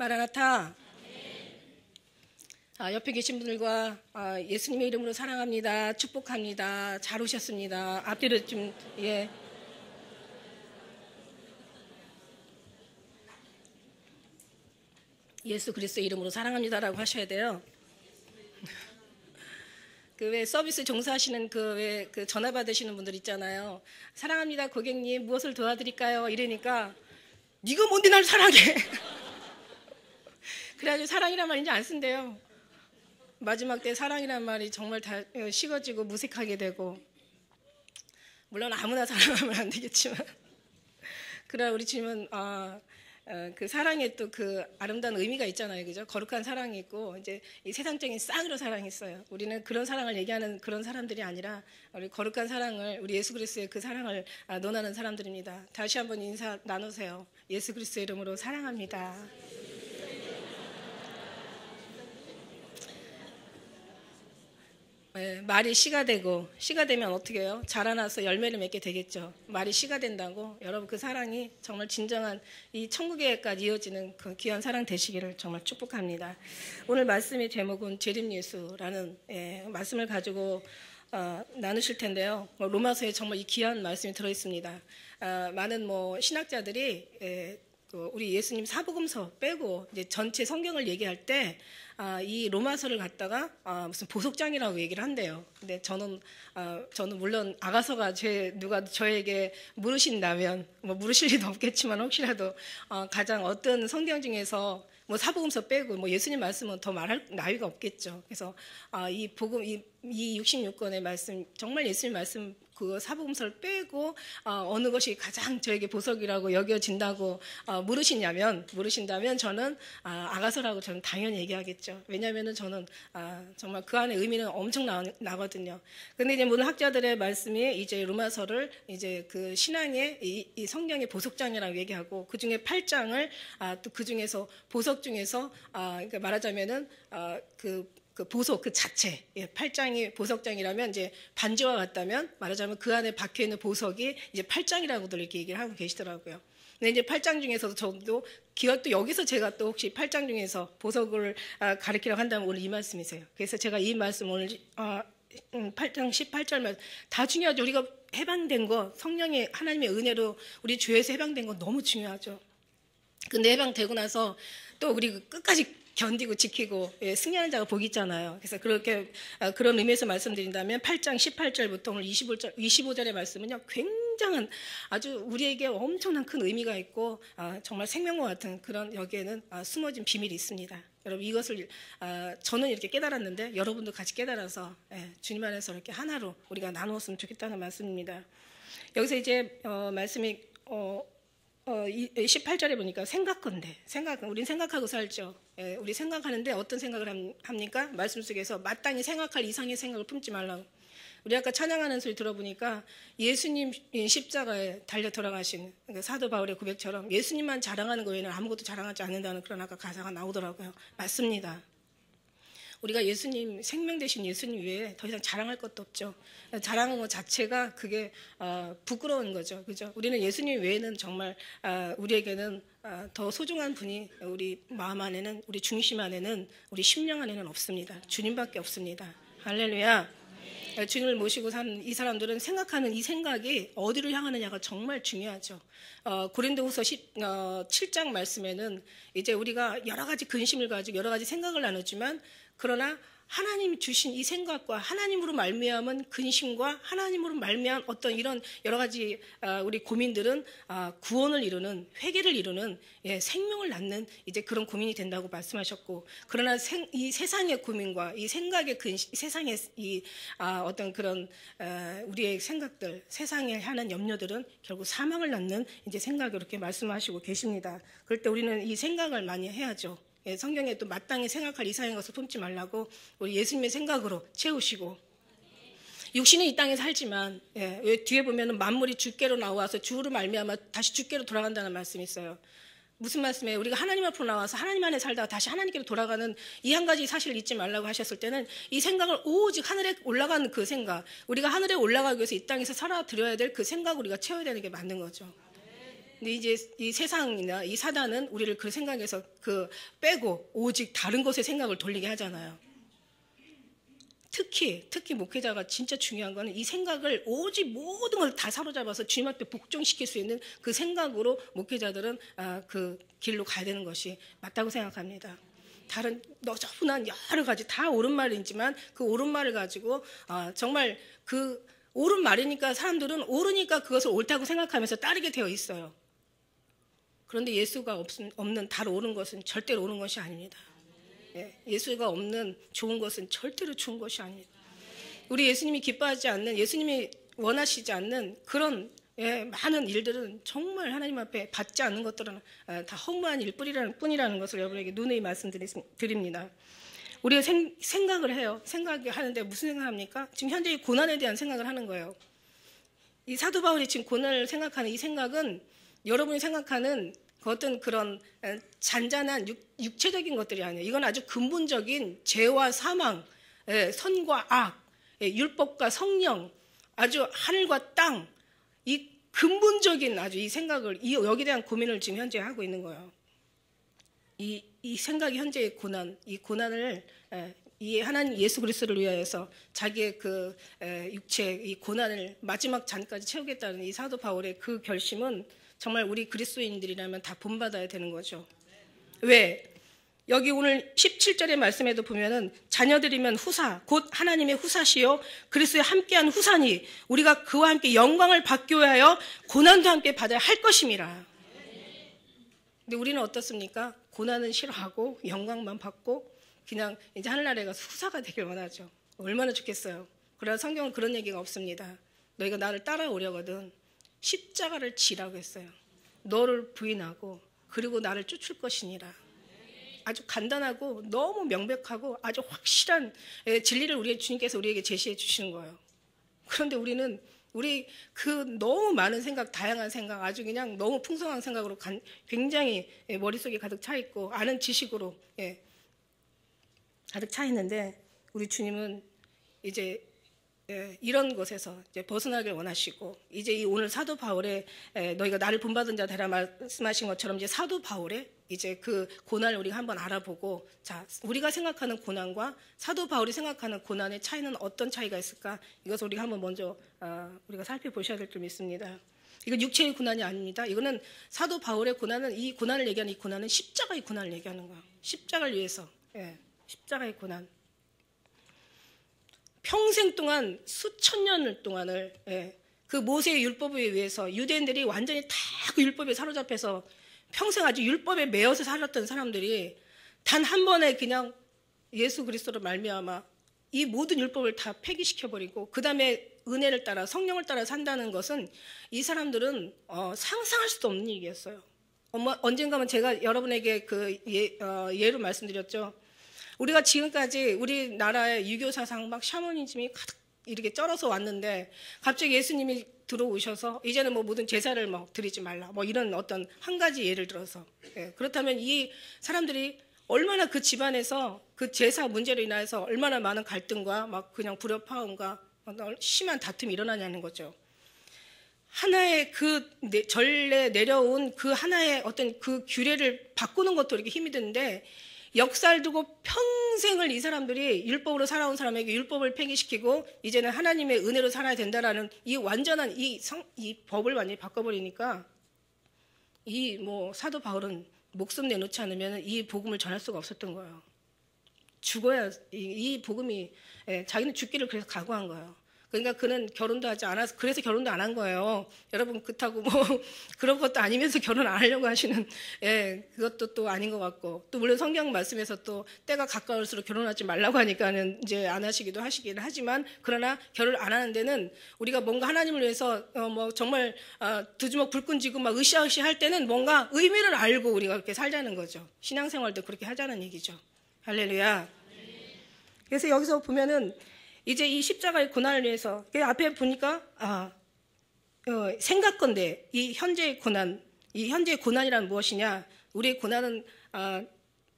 마라나타. 옆에 계신 분들과 예수님의 이름으로 사랑합니다. 축복합니다. 잘 오셨습니다. 앞뒤로 좀 예수 그리스도의 이름으로 사랑합니다라고 하셔야 돼요. 그 왜 서비스 종사하시는 그 전화 받으시는 분들 있잖아요. 사랑합니다 고객님 무엇을 도와드릴까요? 이러니까 네가 뭔데 날 사랑해. 그래가지고 사랑이란 말 이제 안 쓴대요. 마지막 때 사랑이란 말이 정말 다 식어지고 무색하게 되고, 물론 아무나 사랑하면 안 되겠지만 그러나 우리 주님은 그 사랑에 또 그 아름다운 의미가 있잖아요, 그죠? 거룩한 사랑이 있고 이제 이 세상적인 싹으로 사랑이 있어요. 우리는 그런 사랑을 얘기하는 그런 사람들이 아니라 우리 거룩한 사랑을, 우리 예수 그리스도의 그 사랑을 논하는 사람들입니다. 다시 한번 인사 나누세요. 예수 그리스도의 이름으로 사랑합니다. 말이 씨가 되고, 씨가 되면 어떻게 해요? 자라나서 열매를 맺게 되겠죠. 말이 씨가 된다고 여러분 그 사랑이 정말 진정한 이 천국에까지 이어지는 그 귀한 사랑 되시기를 정말 축복합니다. 오늘 말씀의 제목은 재림예수라는 말씀을 가지고 나누실 텐데요. 로마서에 정말 이 귀한 말씀이 들어있습니다. 많은 신학자들이 우리 예수님 사복음서 빼고 이제 전체 성경을 얘기할 때 이 로마서를 갖다가 무슨 보석장이라고 얘기를 한대요. 근데 저는 물론 아가서가 누가 저에게 물으신다면 물으실 일도 없겠지만 혹시라도 가장 어떤 성경 중에서 사복음서 빼고 예수님 말씀은 더 말할 나위가 없겠죠. 그래서 이 복음 이 66권의 말씀, 정말 예수님 말씀 그 사복음서를 빼고 어느 것이 가장 저에게 보석이라고 여겨진다고 물으신다면 저는 아가서라고 저는 당연히 얘기하겠죠. 왜냐하면은 저는 정말 그 안에 의미는 엄청 나거든요. 근데 이제 모든 학자들의 말씀이 이제 로마서를 이제 그 신앙의 이 성경의 보석장이라고 얘기하고, 그 중에 8장을 또 그 중에서 보석 중에서 그러니까 말하자면은 그 보석 그 자체, 8장이 보석장이라면 이제 반지와 같다면 말하자면 그 안에 박혀 있는 보석이 이제 8장이라고들 이렇게 얘기를 하고 계시더라고요. 근데 이제 8장 중에서도 저도 또 여기서 제가 또 혹시 8장 중에서 보석을 가르치려고 한다면 오늘 이 말씀이세요. 그래서 제가 이 말씀 오늘 8장 18절 말씀 다 중요하죠. 우리가 해방된 거, 성령의 하나님의 은혜로 우리 죄에서 해방된 거 너무 중요하죠. 근데 해방되고 나서 또 우리 끝까지 견디고 지키고 승리하는 자가 복이 있잖아요. 그래서 그렇게 그런 의미에서 말씀드린다면 8장 18절부터 오늘 25절의 말씀은요, 굉장한 아주 우리에게 엄청난 큰 의미가 있고 정말 생명과 같은 그런, 여기에는 숨어진 비밀이 있습니다. 여러분 이것을 저는 이렇게 깨달았는데 여러분도 같이 깨달아서 주님 안에서 이렇게 하나로 우리가 나누었으면 좋겠다는 말씀입니다. 여기서 이제 말씀이 18절에 보니까 우린 생각하고 살죠. 우리 생각하는데 어떤 생각을 합니까? 말씀 속에서 마땅히 생각할 이상의 생각을 품지 말라고. 우리 아까 찬양하는 소리 들어보니까 예수님 십자가에 달려 돌아가신 사도 바울의 고백처럼 예수님만 자랑하는 거 외에는 아무것도 자랑하지 않는다는 그런 아까 가사가 나오더라고요. 맞습니다. 우리가 예수님, 생명 되신 예수님 외에 더 이상 자랑할 것도 없죠. 자랑하는 것 자체가 그게 부끄러운 거죠. 그죠? 우리는 예수님 외에는 정말 우리에게는 더 소중한 분이 우리 마음 안에는, 우리 중심 안에는, 우리 심령 안에는 없습니다. 주님밖에 없습니다. 할렐루야. 주님을 모시고 사는 이 사람들은 생각하는 이 생각이 어디를 향하느냐가 정말 중요하죠. 고린도후서 7장 말씀에는 이제 우리가 여러 가지 근심을 가지고 여러 가지 생각을 나누지만, 그러나 하나님이 주신 이 생각과 하나님으로 말미암은 근심과 하나님으로 말미암은 어떤 이런 여러 가지 우리 고민들은 구원을 이루는, 회개를 이루는 생명을 낳는 이제 그런 고민이 된다고 말씀하셨고, 그러나 이 세상의 고민과 이 생각의 근심, 세상의 이 어떤 그런 우리의 생각들, 세상에 하는 염려들은 결국 사망을 낳는 이제 생각을 이렇게 말씀하시고 계십니다. 그럴 때 우리는 이 생각을 많이 해야죠. 성경에 또 마땅히 생각할 이상의 것을 품지 말라고 우리 예수님의 생각으로 채우시고, 육신은 이 땅에 살지만 왜 뒤에 보면은 만물이 주께로 나와서 주로 말미암아 다시 주께로 돌아간다는 말씀이 있어요. 무슨 말씀이에요? 우리가 하나님 앞으로 나와서 하나님 안에 살다가 다시 하나님께로 돌아가는 이 한 가지 사실을 잊지 말라고 하셨을 때는 이 생각을 오직 하늘에 올라가는 그 생각, 우리가 하늘에 올라가기 위해서 이 땅에서 살아드려야 될 그 생각을 우리가 채워야 되는 게 맞는 거죠. 근데 이제 이 세상이나 이 사단은 우리를 그 생각에서 빼고 오직 다른 것에 생각을 돌리게 하잖아요. 특히 목회자가 진짜 중요한 거는 이 생각을 오직 모든 걸 다 사로잡아서 주님 앞에 복종시킬 수 있는 그 생각으로 목회자들은 그 길로 가야 되는 것이 맞다고 생각합니다. 다른 너저분한 여러 가지 다 옳은 말이지만 그 옳은 말을 가지고 정말 그 옳은 말이니까 사람들은 옳으니까 그것을 옳다고 생각하면서 따르게 되어 있어요. 그런데 예수가 없는 다른 옳은 것은 절대로 옳은 것이 아닙니다. 예수가 없는 좋은 것은 절대로 좋은 것이 아닙니다. 우리 예수님이 기뻐하지 않는, 예수님이 원하시지 않는 그런 많은 일들은 정말 하나님 앞에 받지 않는 것들은 다 허무한 일뿐이라는 것을 여러분에게 누누이 말씀드립니다. 우리가 생각을 해요. 생각하는데 무슨 생각합니까? 지금 현재 이 고난에 대한 생각을 하는 거예요. 이 사도 바울이 지금 고난을 생각하는 이 생각은 여러분이 생각하는 어떤 그런 잔잔한 육체적인 것들이 아니에요. 이건 아주 근본적인 죄와 사망, 선과 악, 율법과 성령, 아주 하늘과 땅, 이 근본적인 아주 이 생각을, 여기에 대한 고민을 지금 현재 하고 있는 거예요. 이 생각이 현재의 고난, 이 고난을 이 하나님 예수 그리스도를 위하여서 자기의 그 육체 이 고난을 마지막 잔까지 채우겠다는 이 사도 바울의 그 결심은 정말 우리 그리스도인들이라면 다 본받아야 되는 거죠. 왜? 여기 오늘 17절의 말씀에도 보면은 자녀들이면 후사, 곧 하나님의 후사시요 그리스도에 함께한 후사니 우리가 그와 함께 영광을 받기 위하여 고난도 함께 받아야 할 것임이라. 근데 우리는 어떻습니까? 고난은 싫어하고 영광만 받고 그냥 이제 하늘나라에 가서 후사가 되길 원하죠. 얼마나 좋겠어요. 그러나 성경은 그런 얘기가 없습니다. 너희가 나를 따라오려거든 십자가를 지라고 했어요. 너를 부인하고 그리고 나를 쫓을 것이니라. 아주 간단하고 너무 명백하고 아주 확실한 진리를 우리 주님께서 우리에게 제시해 주시는 거예요. 그런데 우리 그 너무 많은 생각, 다양한 생각, 아주 그냥 너무 풍성한 생각으로 굉장히 머릿속에 가득 차 있고 아는 지식으로 가득 차 있는데 우리 주님은 이제 이런 것에서 이제 벗어나길 원하시고 이제 이 오늘 사도 바울의 너희가 나를 본받은 자 되라 말씀하신 것처럼 이제 사도 바울의 이제 그 고난을 우리가 한번 알아보고 자 우리가 생각하는 고난과 사도 바울이 생각하는 고난의 차이는 어떤 차이가 있을까 이것을 우리가 한번 먼저 우리가 살펴보셔야 될 줄 믿습니다. 이건 육체의 고난이 아닙니다. 이거는 사도 바울의 고난은 이 고난을 얘기하는 이 고난은 십자가의 고난을 얘기하는 거예요. 십자가를 위해서 십자가의 고난. 평생 동안 수천 년을 동안을 그 모세의 율법에 의해서 유대인들이 완전히 다 그 율법에 사로잡혀서 평생 아주 율법에 매여서 살았던 사람들이 단 한 번에 그냥 예수 그리스도로 말미암아 이 모든 율법을 다 폐기시켜버리고 그 다음에 은혜를 따라 성령을 따라 산다는 것은 이 사람들은 상상할 수도 없는 일이었어요. 언젠가는 제가 여러분에게 그 예로 말씀드렸죠. 우리가 지금까지 우리나라의 유교 사상 막 샤머니즘이 가득 이렇게 쩔어서 왔는데 갑자기 예수님이 들어오셔서 이제는 뭐 모든 제사를 뭐 드리지 말라 뭐 이런 어떤 한 가지 예를 들어서 그렇다면 이 사람들이 얼마나 그 집안에서 그 제사 문제로 인해서 얼마나 많은 갈등과 막 그냥 불협화음과 심한 다툼이 일어나냐는 거죠. 하나의 그 전례 내려온 그 하나의 어떤 그 규례를 바꾸는 것도 이렇게 힘이 드는데 역사를 두고 평생을 이 사람들이 율법으로 살아온 사람에게 율법을 폐기시키고 이제는 하나님의 은혜로 살아야 된다라는 이 완전한 이 법을 완전히 바꿔버리니까 이 뭐 사도 바울은 목숨 내놓지 않으면 이 복음을 전할 수가 없었던 거예요. 죽어야 이 복음이 자기는 죽기를 그래서 각오한 거예요. 그러니까 그는 결혼도 하지 않아서 그래서 결혼도 안 한 거예요. 여러분 그렇다고 뭐 그런 것도 아니면서 결혼 안 하려고 하시는 그것도 또 아닌 것 같고 또 물론 성경 말씀에서 또 때가 가까울수록 결혼하지 말라고 하니까는 이제 안 하시기도 하시긴 하지만 그러나 결혼 안 하는 데는 우리가 뭔가 하나님을 위해서 뭐 정말 두 주먹 불끈 쥐고 막 으쌰으쌰 할 때는 뭔가 의미를 알고 우리가 그렇게 살자는 거죠. 신앙생활도 그렇게 하자는 얘기죠. 할렐루야. 그래서 여기서 보면은 이제 이 십자가의 고난을 위해서 앞에 보니까 생각건대 이 현재의 고난, 이 현재의 고난이란 무엇이냐? 우리의 고난은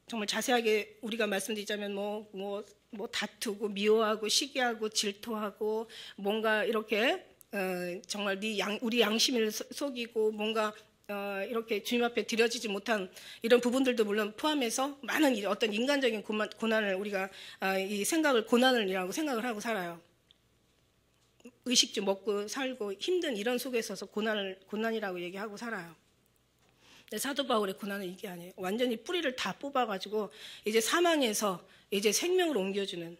정말 자세하게 우리가 말씀드리자면 뭐 다투고 미워하고 시기하고 질투하고 뭔가 이렇게 정말 우리 양심을 속이고 뭔가 이렇게 주님 앞에 드려지지 못한 이런 부분들도 물론 포함해서 많은 어떤 인간적인 고난을 우리가 이 생각을 고난이라고 생각을 하고 살아요. 의식주 먹고 살고 힘든 이런 속에 있어서 고난이라고 얘기하고 살아요. 근데 사도 바울의 고난은 이게 아니에요. 완전히 뿌리를 다 뽑아가지고 이제 사망에서 이제 생명으로 옮겨주는,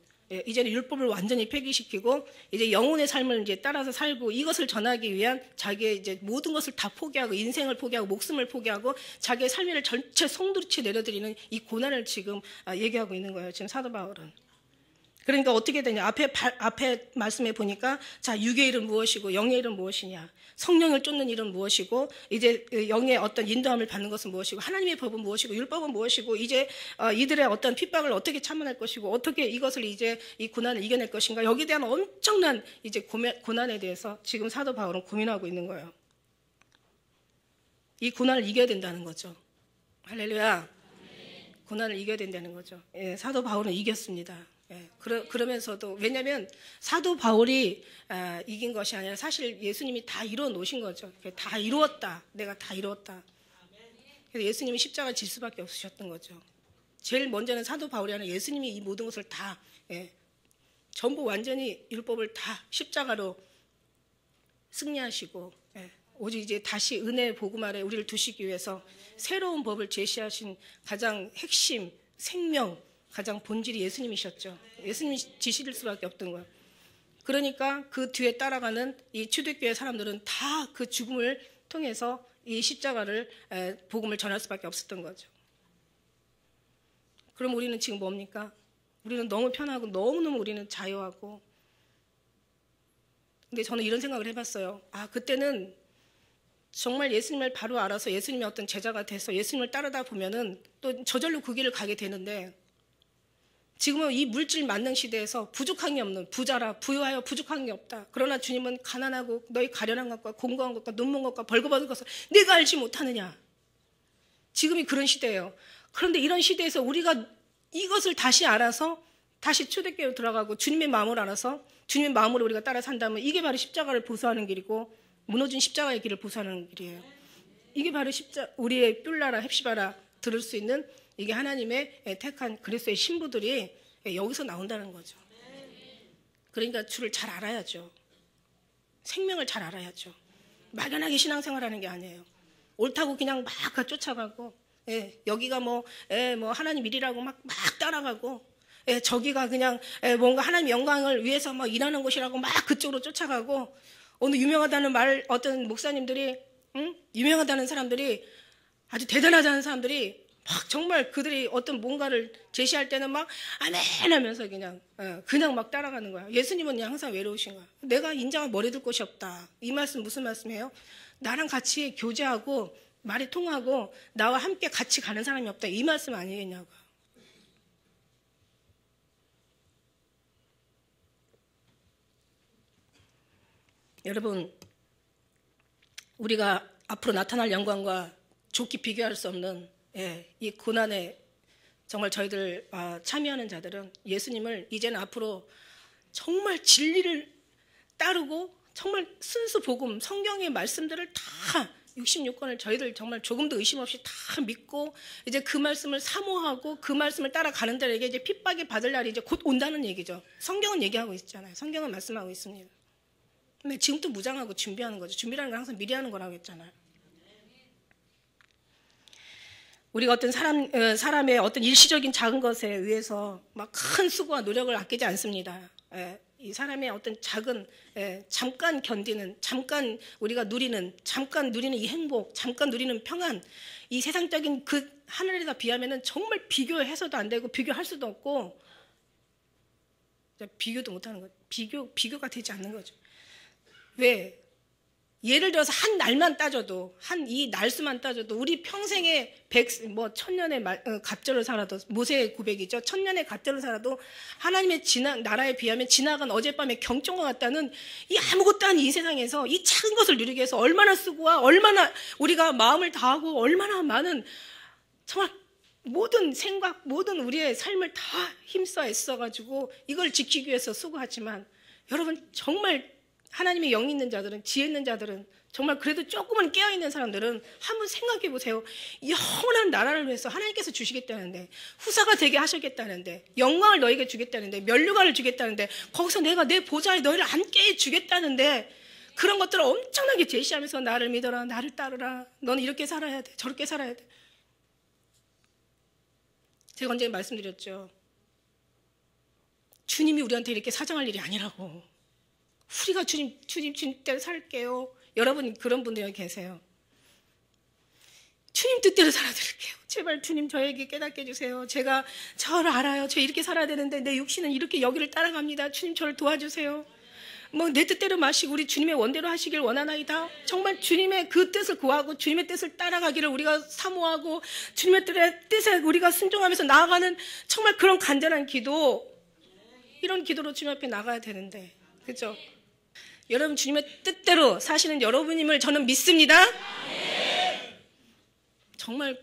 이제는 율법을 완전히 폐기시키고 이제 영혼의 삶을 이제 따라서 살고 이것을 전하기 위한 자기의 이제 모든 것을 다 포기하고 인생을 포기하고 목숨을 포기하고 자기의 삶을 전체 송두리째 내려드리는 이 고난을 지금 얘기하고 있는 거예요. 지금 사도 바울은. 그러니까 어떻게 되냐? 앞에 말씀에 보니까 자, 육의 일은 무엇이고 영의 일은 무엇이냐? 성령을 쫓는 일은 무엇이고 이제 영의 어떤 인도함을 받는 것은 무엇이고 하나님의 법은 무엇이고 율법은 무엇이고 이제 이들의 어떤 핍박을 어떻게 참아낼 것이고 어떻게 이것을 이제 이 고난을 이겨낼 것인가? 여기에 대한 엄청난 이제 고난에 대해서 지금 사도 바울은 고민하고 있는 거예요. 이 고난을 이겨야 된다는 거죠. 할렐루야. 고난을 이겨야 된다는 거죠. 예, 사도 바울은 이겼습니다. 예, 그러면서도 왜냐하면 사도 바울이 이긴 것이 아니라 사실 예수님이 다 이루어 놓으신 거죠. 다 이루었다. 내가 다 이루었다. 그래서 예수님이 십자가 질 수밖에 없으셨던 거죠. 제일 먼저는 사도 바울이 아니라 예수님이 이 모든 것을 다 전부 완전히 율법을 다 십자가로 승리하시고 오직 이제 다시 은혜의 복음 아래 우리를 두시기 위해서 새로운 법을 제시하신 가장 핵심, 생명, 가장 본질이 예수님이셨죠. 예수님이 지실 수밖에 없던 거예요. 그러니까 그 뒤에 따라가는 이 초대교회 사람들은 다 그 죽음을 통해서 이 십자가를 복음을 전할 수밖에 없었던 거죠. 그럼 우리는 지금 뭡니까? 우리는 너무 편하고 너무너무 우리는 자유하고. 근데 저는 이런 생각을 해봤어요. 그때는 정말 예수님을 바로 알아서 예수님의 어떤 제자가 돼서 예수님을 따르다 보면은 또 저절로 그 길을 가게 되는데 지금은 이 물질 만능 시대에서 부족한 게 없는 부자라 부유하여 부족한 게 없다. 그러나 주님은 가난하고 너희 가련한 것과 공고한 것과 눈먼 것과 벌거벗은 것을 내가 알지 못하느냐. 지금이 그런 시대예요. 그런데 이런 시대에서 우리가 이것을 다시 알아서 다시 초대교회로 들어가고 주님의 마음을 알아서 주님의 마음으로 우리가 따라 산다면 이게 바로 십자가를 보수하는 길이고 무너진 십자가의 길을 보수하는 길이에요. 이게 바로 우리의 뿔나라 헵시바라 들을 수 있는 이게 하나님의 택한 그리스도의 신부들이 여기서 나온다는 거죠. 그러니까 주를 잘 알아야죠. 생명을 잘 알아야죠. 막연하게 신앙생활하는 게 아니에요. 옳다고 그냥 막 쫓아가고 여기가 뭐 하나님 일이라고 막 따라가고 저기가 그냥 뭔가 하나님 영광을 위해서 막 일하는 곳이라고 막 그쪽으로 쫓아가고 오늘 유명하다는 말 어떤 목사님들이 유명하다는 사람들이 아주 대단하다는 사람들이 막 정말 그들이 어떤 뭔가를 제시할 때는 막 아멘 하면서 그냥 막 따라가는 거야. 예수님은 그냥 항상 외로우신 거야. 내가 인자가 머리 둘 곳이 없다. 이 말씀 무슨 말씀이에요? 나랑 같이 교제하고 말이 통하고 나와 함께 같이 가는 사람이 없다. 이 말씀 아니겠냐고요. 여러분, 우리가 앞으로 나타날 영광과 좋게 비교할 수 없는 이 고난에 정말 저희들 참여하는 자들은 예수님을 이제는 앞으로 정말 진리를 따르고 정말 순수 복음, 성경의 말씀들을 다 66권을 저희들 정말 조금도 의심 없이 다 믿고 이제 그 말씀을 사모하고 그 말씀을 따라가는 자에게 이제 핍박이 받을 날이 이제 곧 온다는 얘기죠. 성경은 얘기하고 있잖아요. 성경은 말씀하고 있습니다. 근데 지금도 무장하고 준비하는 거죠. 준비라는 건 항상 미리 하는 거라고 했잖아요. 우리가 어떤 사람의 어떤 일시적인 작은 것에 의해서 막 큰 수고와 노력을 아끼지 않습니다. 이 사람의 어떤 작은 잠깐 견디는, 잠깐 우리가 잠깐 누리는 이 행복, 잠깐 누리는 평안, 이 세상적인 그 하늘에다 비하면은 정말 비교해서도 안 되고 비교할 수도 없고 비교도 못하는 거죠. 비교가 되지 않는 거죠. 왜? 예를 들어서 한 날만 따져도 이 날수만 따져도 우리 평생에 1000년의 갑절을 살아도 모세의 고백이죠. 1000년의 갑절을 살아도 하나님의 나라에 비하면 지나간 어젯밤의 경종과 같다는 이 아무것도 아닌 이 세상에서 이 작은 것을 누리기 위해서 얼마나 쓰고와 얼마나 우리가 마음을 다하고 얼마나 많은 정말 모든 생각, 모든 우리의 삶을 다 힘써 애써가지고 이걸 지키기 위해서 수고하지만 여러분 정말 하나님의 영이 있는 자들은 지혜 있는 자들은 정말 그래도 조금은 깨어있는 사람들은 한번 생각해 보세요. 영원한 나라를 위해서 하나님께서 주시겠다는데, 후사가 되게 하시겠다는데, 영광을 너에게 주겠다는데, 면류관을 주겠다는데, 거기서 내가 내 보좌에 너희를 앉게 해주겠다는데, 그런 것들을 엄청나게 제시하면서 나를 믿어라, 나를 따르라, 너는 이렇게 살아야 돼, 저렇게 살아야 돼. 제가 언제 말씀드렸죠. 주님이 우리한테 이렇게 사정할 일이 아니라고. 우리가 주님 뜻대로 살게요. 여러분 그런 분들이 계세요. 주님 뜻대로 살아드릴게요. 제발 주님 저에게 깨닫게 해주세요. 제가 저를 알아요. 저 이렇게 살아야 되는데 내 육신은 이렇게 여기를 따라갑니다. 주님 저를 도와주세요. 뭐 내 뜻대로 마시고 우리 주님의 원대로 하시길 원하나이다. 정말 주님의 그 뜻을 구하고 주님의 뜻을 따라가기를 우리가 사모하고 주님의 뜻에 우리가 순종하면서 나아가는 정말 그런 간절한 기도, 이런 기도로 주님 앞에 나가야 되는데, 그렇죠? 여러분 주님의 뜻대로 사시는 여러분임을 저는 믿습니다. 정말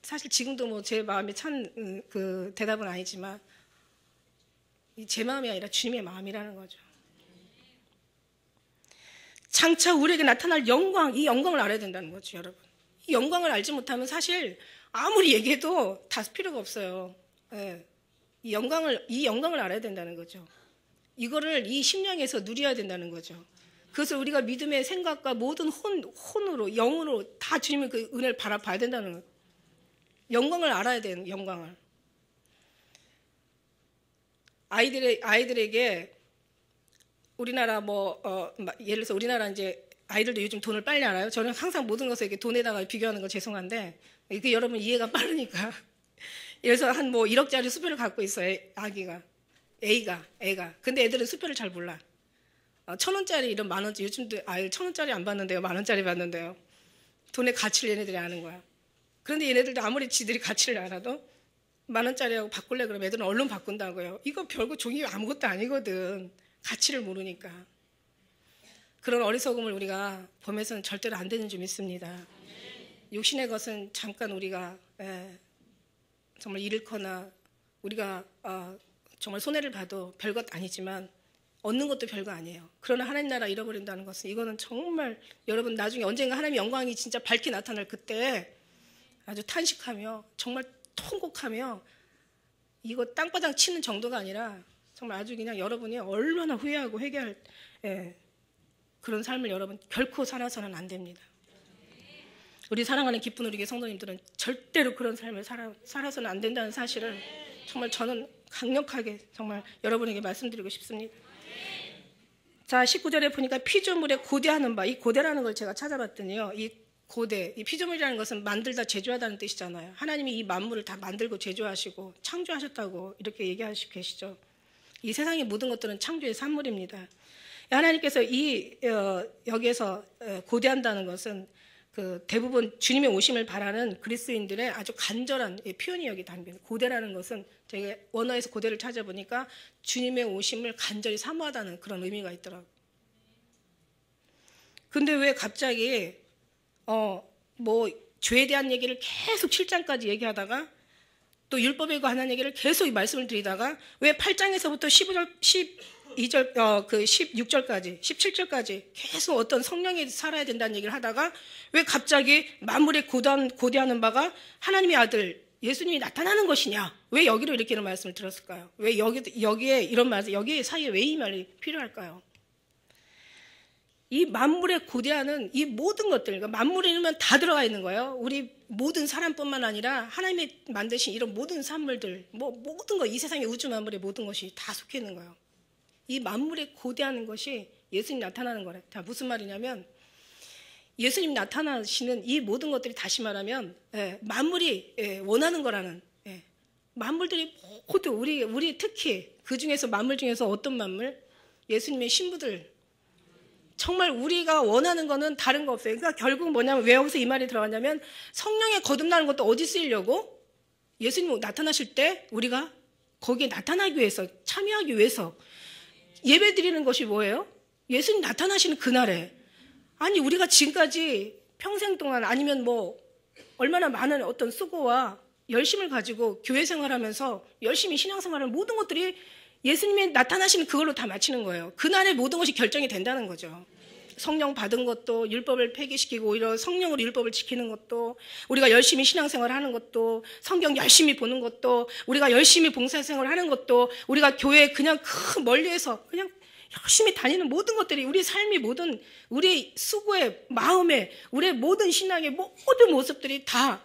사실 지금도 뭐 제 마음에 찬 그 대답은 아니지만 제 마음이 아니라 주님의 마음이라는 거죠. 장차 우리에게 나타날 영광, 이 영광을 알아야 된다는 거죠, 여러분. 이 영광을 알지 못하면 사실 아무리 얘기해도 다 필요가 없어요. 네. 이 영광을 알아야 된다는 거죠. 이거를 이 심령에서 누려야 된다는 거죠. 그것을 우리가 믿음의 생각과 모든 혼으로, 영으로 다 주님의 그 은혜를 바라봐야 된다는 거예요. 영광을 알아야 돼요, 영광을. 아이들에게 우리나라 예를 들어서 우리나라 이제 아이들도 요즘 돈을 빨리 알아요. 저는 항상 모든 것을 이렇게 돈에다가 비교하는 거 죄송한데, 이게 여러분 이해가 빠르니까. 그래서 한 1억짜리 수표를 갖고 있어요, 애가. 근데 애들은 수표를 잘 몰라. 1,000원짜리 이런 만원짜리, 요즘도 1,000원짜리 안 받는데요, 만원짜리 받는데요. 돈의 가치를 얘네들이 아는 거야. 그런데 얘네들도 아무리 지들이 가치를 알아도 만원짜리하고 바꿀래 그러면 애들은 얼른 바꾼다고요. 이거 별거 종이 아무것도 아니거든. 가치를 모르니까. 그런 어리석음을 우리가 범해서는 절대로 안 되는 줄 믿습니다. 육신의 것은 잠깐 우리가 정말 잃거나 우리가 정말 손해를 봐도 별것 아니지만 얻는 것도 별거 아니에요. 그러나 하나님 나라 잃어버린다는 것은, 이거는 정말 여러분 나중에 언젠가 하나님의 영광이 진짜 밝게 나타날 그때 아주 탄식하며 정말 통곡하며 이거 땅바닥 치는 정도가 아니라 정말 아주 그냥 여러분이 얼마나 후회하고 회개할 그런 삶을 여러분 결코 살아서는 안 됩니다. 우리 사랑하는 기쁜 우리 교회 성도님들은 절대로 그런 삶을 살아서는 안 된다는 사실을 정말 저는 강력하게 정말 여러분에게 말씀드리고 싶습니다. 자, 19절에 보니까 피조물에 고대하는 바, 이 고대라는 걸 제가 찾아봤더니요, 이 피조물이라는 것은 만들다 제조하다는 뜻이잖아요. 하나님이 이 만물을 다 만들고 제조하시고 창조하셨다고 이렇게 얘기하시고 계시죠. 이 세상의 모든 것들은 창조의 산물입니다. 하나님께서 여기에서 고대한다는 것은 그 대부분 주님의 오심을 바라는 그리스도인들의 아주 간절한 표현이 여기 담깁니다. 고대라는 것은 제가 원어에서 고대를 찾아보니까 주님의 오심을 간절히 사모하다는 그런 의미가 있더라고요. 근데 왜 갑자기 죄에 대한 얘기를 계속 7장까지 얘기하다가 또 율법에 관한 얘기를 계속 말씀을 드리다가 왜 8장에서부터 16절까지 17절까지 계속 어떤 성령이 살아야 된다는 얘기를 하다가 왜 갑자기 만물에 고대하는 바가 하나님의 아들 예수님이 나타나는 것이냐, 왜 여기로 이렇게 이런 말씀을 들었을까요? 왜 여기에 이런 말, 여기 사이에 왜 이 말이 필요할까요? 이 만물에 고대하는 이 모든 것들, 그러니까 만물이면 다 들어가 있는 거예요. 우리 모든 사람뿐만 아니라 하나님이 만드신 이런 모든 산물들, 모든 것, 이 세상의 우주 만물의 모든 것이 다 속해 있는 거예요. 이 만물에 고대하는 것이 예수님 나타나는 거래. 다 무슨 말이냐면 예수님 나타나시는 이 모든 것들이 다시 말하면 만물이 원하는 거라는, 만물들이 모두 우리 특히 그 중에서 만물 중에서 어떤 만물? 예수님의 신부들. 정말 우리가 원하는 거는 다른 거 없어요. 그러니까 결국 뭐냐면 왜 여기서 이 말이 들어갔냐면 성령에 거듭나는 것도 어디 쓰이려고? 예수님 나타나실 때 우리가 거기에 나타나기 위해서, 참여하기 위해서 예배 드리는 것이 뭐예요? 예수님 나타나시는 그날에. 아니 우리가 지금까지 평생 동안 아니면 얼마나 많은 어떤 수고와 열심을 가지고 교회 생활하면서 열심히 신앙생활을 모든 것들이 예수님이 나타나시는 그걸로 다 마치는 거예요. 그날의 모든 것이 결정이 된다는 거죠. 성령 받은 것도 율법을 폐기시키고 오히려 성령으로 율법을 지키는 것도, 우리가 열심히 신앙생활을 하는 것도, 성경 열심히 보는 것도, 우리가 열심히 봉사생활을 하는 것도, 우리가 교회 그냥 큰 멀리에서 그냥 열심히 다니는 모든 것들이 우리 삶이 모든 우리 수고의 마음에 우리의 모든 신앙의 모든 모습들이 다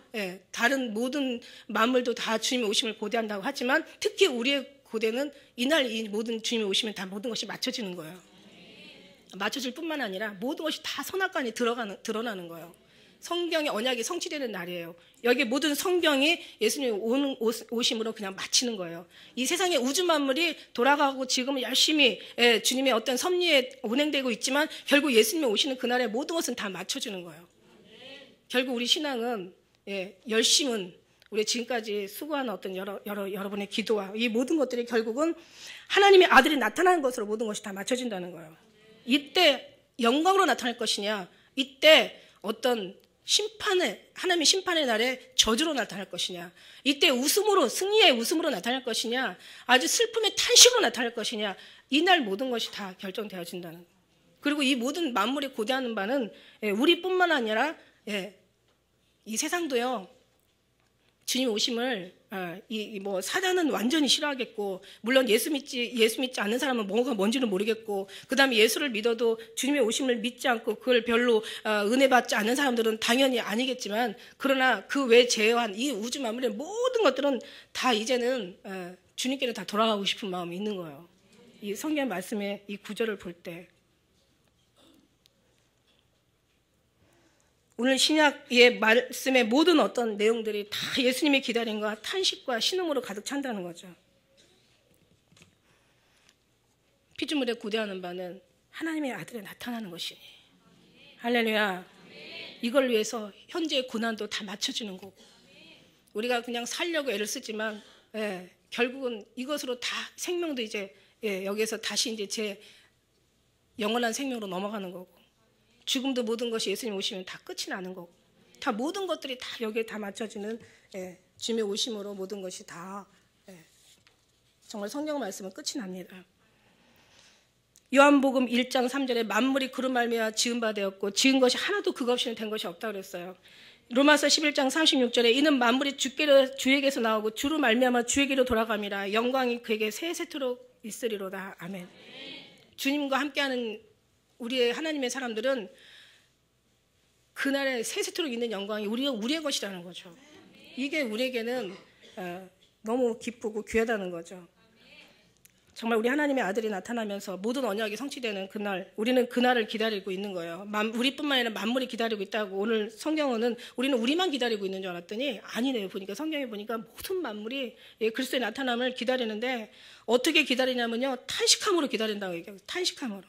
다른 모든 만물도 다 주님의 오심을 고대한다고 하지만 특히 우리의 고대는 이날 이 모든 주님의 오시면 다 모든 것이 맞춰지는 거예요. 맞춰질 뿐만 아니라 모든 것이 다 선악간에 드러나는 거예요. 성경의 언약이 성취되는 날이에요. 여기 모든 성경이 예수님의 오심으로 그냥 마치는 거예요. 이 세상의 우주 만물이 돌아가고 지금은 열심히 주님의 어떤 섭리에 운행되고 있지만 결국 예수님이 오시는 그날에 모든 것은 다 맞춰주는 거예요. 결국 우리 신앙은 열심은 우리 지금까지 수고한 어떤 여러분의 기도와 이 모든 것들이 결국은 하나님의 아들이 나타나는 것으로 모든 것이 다 맞춰진다는 거예요. 이때 영광으로 나타날 것이냐, 이때 어떤 하나님의 심판의 날에 저주로 나타날 것이냐, 이때 웃음으로, 승리의 웃음으로 나타날 것이냐, 아주 슬픔의 탄식으로 나타날 것이냐, 이날 모든 것이 다 결정되어진다는 거예요. 그리고 이 모든 만물이 고대하는 바는 우리뿐만 아니라 이 세상도요, 주님 오심을 사단은 완전히 싫어하겠고, 물론 예수 믿지 않는 사람은 뭐가 뭔지는 모르겠고, 그 다음에 예수를 믿어도 주님의 오심을 믿지 않고 그걸 별로 은혜 받지 않는 사람들은 당연히 아니겠지만, 그러나 그 외 제외한 이 우주 만물의 모든 것들은 다 이제는 주님께로 다 돌아가고 싶은 마음이 있는 거예요. 이 성경 말씀의 이 구절을 볼 때, 오늘 신약의 말씀의 모든 어떤 내용들이 다 예수님의 기다림과 탄식과 신음으로 가득 찬다는 거죠. 피조물에 고대하는 바는 하나님의 아들이 나타나는 것이니, 할렐루야. 이걸 위해서 현재의 고난도 다 맞춰주는 거고, 우리가 그냥 살려고 애를 쓰지만 결국은 이것으로 다 생명도 이제 여기에서 다시 이제 제 영원한 생명으로 넘어가는 거고, 죽음도 모든 것이 예수님 오시면 다 끝이 나는 거고, 다 모든 것들이 다 여기에 다 맞춰지는 주님의 오심으로 모든 것이 다 정말 성경 말씀은 끝이 납니다. 요한복음 1장 3절에 만물이 그로 말미암아 지은 바 되었고 지은 것이 하나도 그것 없이는 된 것이 없다고 그랬어요. 로마서 11장 36절에 이는 만물이 주에게서 나오고 주로 말미암아 주에게로 돌아감이라 영광이 그에게 세세토록 있으리로다. 아멘. 주님과 함께하는 우리의 하나님의 사람들은 그날에 세세토록 있는 영광이 우리의 것이라는 거죠. 이게 우리에게는 너무 기쁘고 귀하다는 거죠. 정말 우리 하나님의 아들이 나타나면서 모든 언약이 성취되는 그날, 우리는 그날을 기다리고 있는 거예요. 우리뿐만 아니라 만물이 기다리고 있다고. 오늘 성경은 우리는 우리만 기다리고 있는 줄 알았더니 아니네요. 보니까 성경에 보니까 모든 만물이 그리스도의 나타남을 기다리는데 어떻게 기다리냐면요, 탄식함으로 기다린다고 얘기해요. 탄식함으로.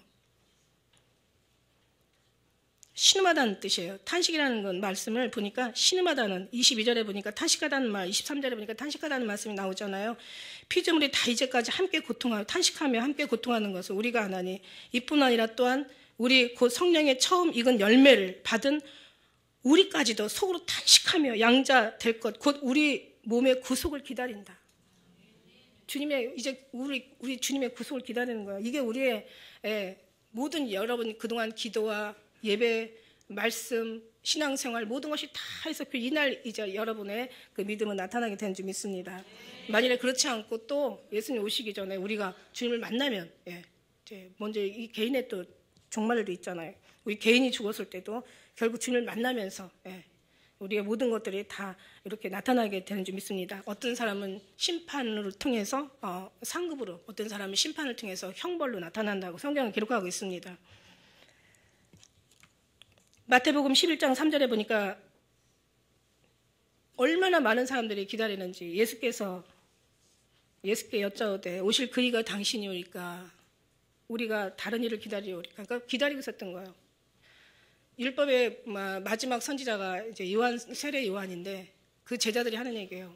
신음하다는 뜻이에요. 탄식이라는 건 말씀을 보니까 신음하다는, 22절에 보니까 탄식하다는 말, 23절에 보니까 탄식하다는 말씀이 나오잖아요. 피조물이 다 이제까지 함께 고통하여 탄식하며 함께 고통하는 것을 우리가 아나니 이뿐 아니라 또한 우리 곧 성령의 처음 익은 열매를 받은 우리까지도 속으로 탄식하며 양자 될 것, 곧 우리 몸의 구속을 기다린다. 주님의 이제 우리 주님의 구속을 기다리는 거예요. 이게 우리의 모든 여러분 그동안 기도와 예배, 말씀, 신앙생활 모든 것이 다 해서 이날 이제 여러분의 그 믿음은 나타나게 되는 줄 믿습니다. 만일에 그렇지 않고 또 예수님 오시기 전에 우리가 주님을 만나면 먼저 이 개인의 또 종말도 있잖아요. 우리 개인이 죽었을 때도 결국 주님을 만나면서 우리의 모든 것들이 다 이렇게 나타나게 되는 줄 믿습니다. 어떤 사람은 심판을 통해서 상급으로, 어떤 사람은 심판을 통해서 형벌로 나타난다고 성경은 기록하고 있습니다. 마태복음 11장 3절에 보니까 얼마나 많은 사람들이 기다리는지 예수께 여짜오되 오실 그 이가 당신이오리까 우리가 다른 일을 기다리오리까. 그러니까 기다리고 있었던 거예요. 율법의 마지막 선지자가 이제 세례 요한인데 그 제자들이 하는 얘기예요.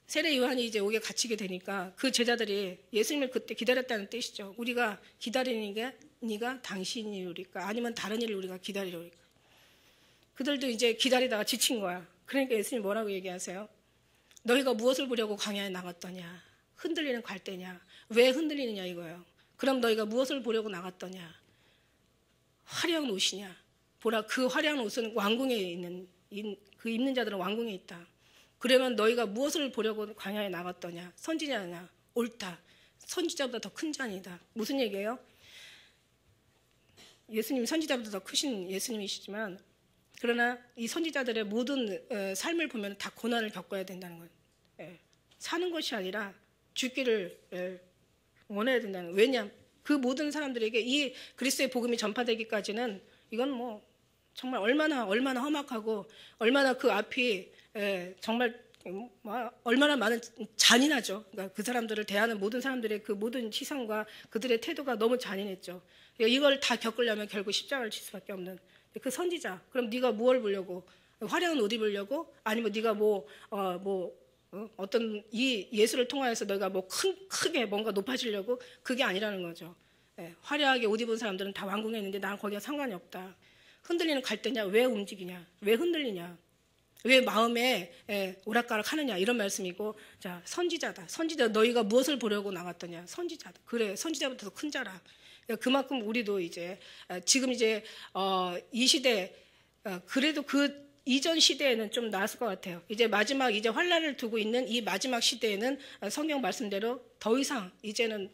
세례 요한이 이제 옥에 갇히게 되니까 그 제자들이 예수님을 그때 기다렸다는 뜻이죠. 우리가 기다리는 게 네가 당신이오리까 아니면 다른 일을 우리가 기다리오리까. 그들도 이제 기다리다가 지친 거야. 그러니까 예수님 뭐라고 얘기하세요? 너희가 무엇을 보려고 광야에 나갔더냐? 흔들리는 갈대냐? 왜 흔들리느냐 이거예요. 그럼 너희가 무엇을 보려고 나갔더냐? 화려한 옷이냐? 보라, 그 화려한 옷은 왕궁에 있는, 그 입는 자들은 왕궁에 있다. 그러면 너희가 무엇을 보려고 광야에 나갔더냐? 선지자냐? 옳다. 선지자보다 더 큰 자니다. 무슨 얘기예요? 예수님이 선지자보다 더 크신 예수님이시지만, 그러나 이 선지자들의 모든 삶을 보면 다 고난을 겪어야 된다는 거예요. 사는 것이 아니라 죽기를 원해야 된다는 거예요. 왜냐? 그 모든 사람들에게 이 그리스도의 복음이 전파되기까지는 이건 뭐 정말 얼마나 험악하고 얼마나 그 앞이 정말 얼마나 많은 잔인하죠. 그러니까 그 사람들을 대하는 모든 사람들의 그 모든 시선과 그들의 태도가 너무 잔인했죠. 이걸 다 겪으려면 결국 십자가를 칠 수밖에 없는 그 선지자. 그럼 네가 무엇을 보려고? 화려한 옷 입으려고? 아니면 네가 어떤 이 예수를 통하여서 너가 뭐 크게 뭔가 높아지려고? 그게 아니라는 거죠. 화려하게 옷 입은 사람들은 다 왕궁에 있는데 나는 거기가 상관이 없다. 흔들리는 갈대냐? 왜 움직이냐? 왜 흔들리냐? 왜 마음에 오락가락 하느냐? 이런 말씀이고, 자, 선지자다. 선지자, 너희가 무엇을 보려고 나갔더냐? 선지자다. 그래, 선지자보다 더 큰 자라. 그만큼 우리도 이제 지금 이제 이 시대, 그래도 그 이전 시대에는 좀 나았을 것 같아요. 이제 마지막 이제 환란을 두고 있는 이 마지막 시대에는 성경 말씀대로 더 이상 이제는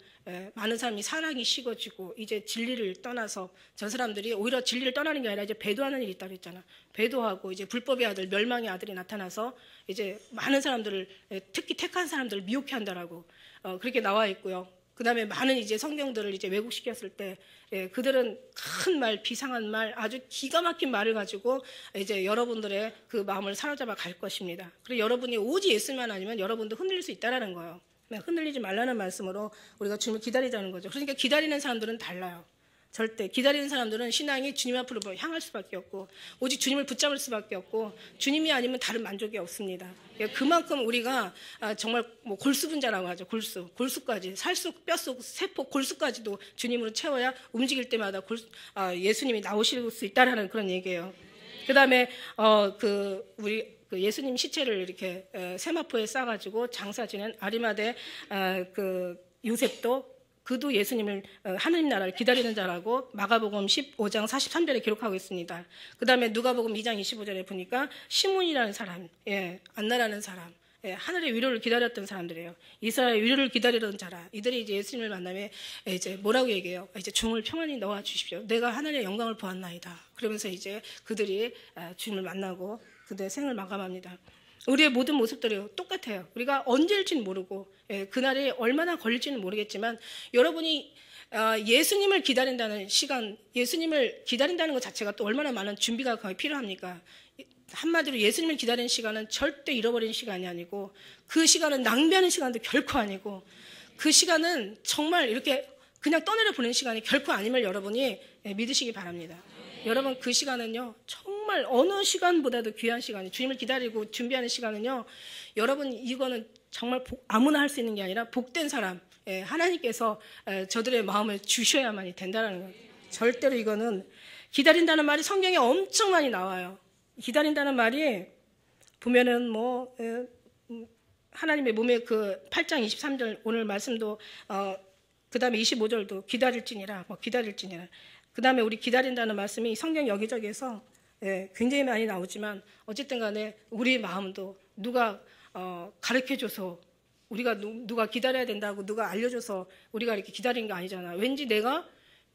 많은 사람이 사랑이 식어지고 이제 진리를 떠나서 저 사람들이 오히려 진리를 떠나는 게 아니라 이제 배도하는 일이 있다고 했잖아. 배도하고 이제 불법의 아들, 멸망의 아들이 나타나서 이제 많은 사람들을, 특히 택한 사람들을 미혹해 한다라고 그렇게 나와 있고요. 그 다음에 많은 이제 성경들을 이제 왜곡시켰을 때, 그들은 큰 말, 비상한 말, 아주 기가 막힌 말을 가지고 이제 여러분들의 그 마음을 사로잡아 갈 것입니다. 그리고 여러분이 오직 예수만 아니면 여러분도 흔들릴 수 있다라는 거예요. 흔들리지 말라는 말씀으로 우리가 주님을 기다리자는 거죠. 그러니까 기다리는 사람들은 달라요. 절대 기다리는 사람들은 신앙이 주님 앞으로 향할 수밖에 없고 오직 주님을 붙잡을 수밖에 없고 주님이 아니면 다른 만족이 없습니다. 그만큼 우리가 정말 뭐 골수분자라고 하죠. 골수까지 살속, 뼛속, 세포, 골수까지도 주님으로 채워야 움직일 때마다 예수님이 나오실 수 있다라는 그런 얘기예요. 그다음에 우리 예수님 시체를 이렇게 세마포에 싸가지고 장사 지낸 아리마대 요셉도 그도 예수님을 하나님 나라를 기다리는 자라고 마가복음 15장 43절에 기록하고 있습니다. 그 다음에 누가복음 2장 25절에 보니까 시몬이라는 사람, 안나라는 사람, 하늘의 위로를 기다렸던 사람들이에요. 이스라엘의 위로를 기다리던 자라. 이들이 이제 예수님을 만나면 이제 뭐라고 얘기해요? 이제 종을 평안히 넣어 주십시오. 내가 하늘의 영광을 보았나이다. 그러면서 이제 그들이 주님을 만나고 그들의 생을 마감합니다. 우리의 모든 모습들이 똑같아요. 우리가 언제일지는 모르고 그날이 얼마나 걸릴지는 모르겠지만 여러분이 예수님을 기다린다는 시간, 예수님을 기다린다는 것 자체가 또 얼마나 많은 준비가 거의 필요합니까? 한마디로 예수님을 기다리는 시간은 절대 잃어버리는 시간이 아니고 그 시간은 낭비하는 시간도 결코 아니고 그 시간은 정말 이렇게 그냥 떠내려 보내는 시간이 결코 아님을 여러분이 믿으시기 바랍니다. 여러분 그 시간은요 정말 어느 시간보다도 귀한 시간이 주님을 기다리고 준비하는 시간은요 여러분 이거는 정말 아무나 할 수 있는 게 아니라 복된 사람 하나님께서 저들의 마음을 주셔야만이 된다는 거예요. 절대로 이거는 기다린다는 말이 성경에 엄청 많이 나와요. 기다린다는 말이 보면은 뭐 하나님의 몸의 그 8장 23절 오늘 말씀도 그 다음에 25절도 기다릴지니라 그 다음에 우리 기다린다는 말씀이 성경 여기저기에서 굉장히 많이 나오지만 어쨌든 간에 우리 마음도 누가 가르쳐줘서 우리가 누가 기다려야 된다고 누가 알려줘서 우리가 이렇게 기다리는 게 아니잖아. 왠지 내가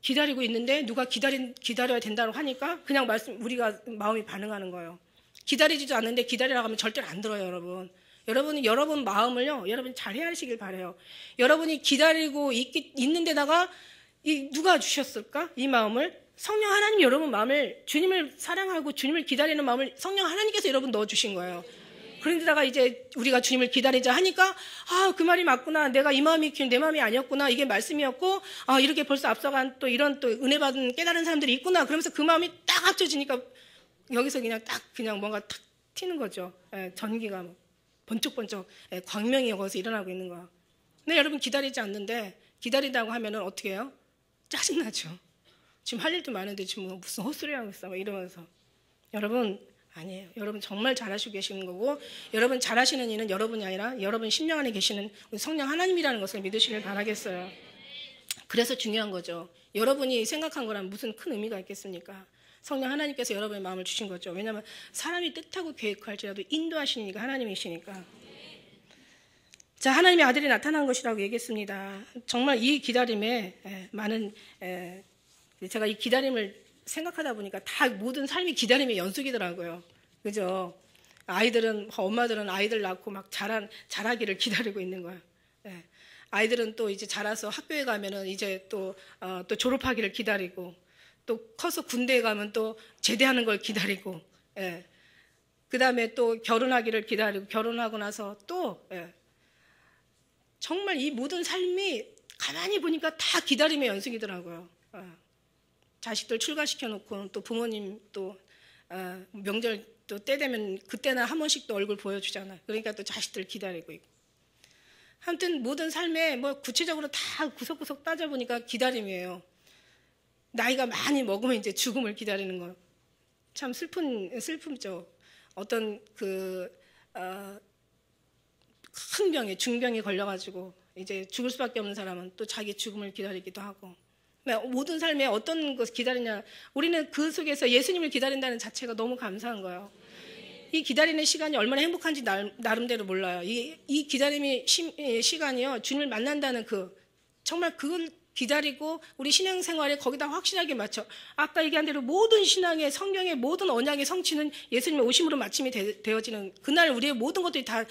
기다리고 있는데 누가 기다려야 된다고 하니까 그냥 우리가 마음이 반응하는 거예요. 기다리지도 않는데 기다리라고 하면 절대로 안 들어요, 여러분. 여러분이 여러분 마음을요, 여러분 잘 헤아리시길 바래요. 여러분이 기다리고 있는 데다가 누가 주셨을까? 이 마음을 성령 하나님이 여러분 마음을 주님을 사랑하고 주님을 기다리는 마음을 성령 하나님께서 여러분 넣어주신 거예요. 그런데다가 이제 우리가 주님을 기다리자 하니까 그 말이 맞구나. 내가 이 마음이 내 마음이 아니었구나. 이게 말씀이었고 이렇게 벌써 앞서간 또 이런 또 은혜 받은 깨달은 사람들이 있구나. 그러면서 그 마음이 딱 합쳐지니까 여기서 그냥 뭔가 탁 튀는 거죠. 전기가 번쩍번쩍 광명이 여기서 일어나고 있는 거야. 근데 여러분 기다리지 않는데 기다린다고 하면은 어떻게 해요? 짜증나죠. 지금 할 일도 많은데 지금 무슨 헛소리 하고 있어 이러면서. 여러분 아니에요. 여러분 정말 잘하시고 계시는 거고 여러분 잘하시는 이는 여러분이 아니라 여러분 심령 안에 계시는 성령 하나님이라는 것을 믿으시길 바라겠어요. 그래서 중요한 거죠. 여러분이 생각한 거란 무슨 큰 의미가 있겠습니까? 성령 하나님께서 여러분의 마음을 주신 거죠. 왜냐하면 사람이 뜻하고 계획할지라도 인도하시는 이가 하나님이시니까. 자, 하나님의 아들이 나타난 것이라고 얘기했습니다. 정말 이 기다림에 많은 제가 이 기다림을 생각하다 보니까 다 모든 삶이 기다림의 연속이더라고요. 그죠? 아이들은 엄마들은 아이들 낳고 막 자라기를 기다리고 있는 거예요. 아이들은 또 이제 자라서 학교에 가면은 이제 또 졸업하기를 기다리고 또 커서 군대에 가면 또 제대하는 걸 기다리고 그 다음에 또 결혼하기를 기다리고 결혼하고 나서 또 정말 이 모든 삶이 가만히 보니까 다 기다림의 연속이더라고요. 자식들 출가시켜 놓고 또 부모님 또 명절 또 때 되면 그때나 한 번씩 또 얼굴 보여주잖아요. 그러니까 또 자식들 기다리고 있고. 아무튼 모든 삶에 뭐 구체적으로 다 구석구석 따져보니까 기다림이에요. 나이가 많이 먹으면 이제 죽음을 기다리는 거. 참 슬픔죠. 어떤 큰 병에 중병에 걸려가지고 이제 죽을 수밖에 없는 사람은 또 자기 죽음을 기다리기도 하고. 모든 삶에 어떤 것을 기다리냐. 우리는 그 속에서 예수님을 기다린다는 자체가 너무 감사한 거예요. 이 기다리는 시간이 얼마나 행복한지 나름대로 몰라요. 이 기다림의 시간이요. 주님을 만난다는 정말 그걸 기다리고 우리 신앙생활에 거기다 확실하게 맞춰. 아까 얘기한 대로 모든 신앙의 성경의 모든 언약의 성취는 예수님의 오심으로 마침이 되어지는 그날 우리의 모든 것들이 다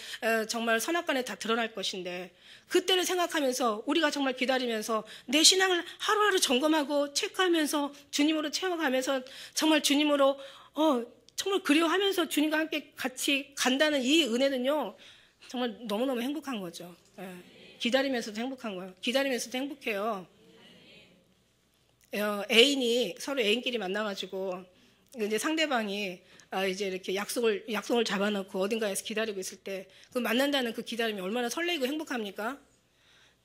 정말 선악간에 다 드러날 것인데 그때를 생각하면서 우리가 정말 기다리면서 내 신앙을 하루하루 점검하고 체크하면서 주님으로 채워가면서 정말 주님으로 정말 그리워하면서 주님과 함께 같이 간다는 이 은혜는요 정말 너무너무 행복한 거죠. 기다리면서도 행복한 거예요. 기다리면서도 행복해요. 애인이 서로 애인끼리 만나가지고 이제 상대방이 이제 이렇게 약속을 잡아놓고 어딘가에서 기다리고 있을 때 그 만난다는 그 기다림이 얼마나 설레고 행복합니까?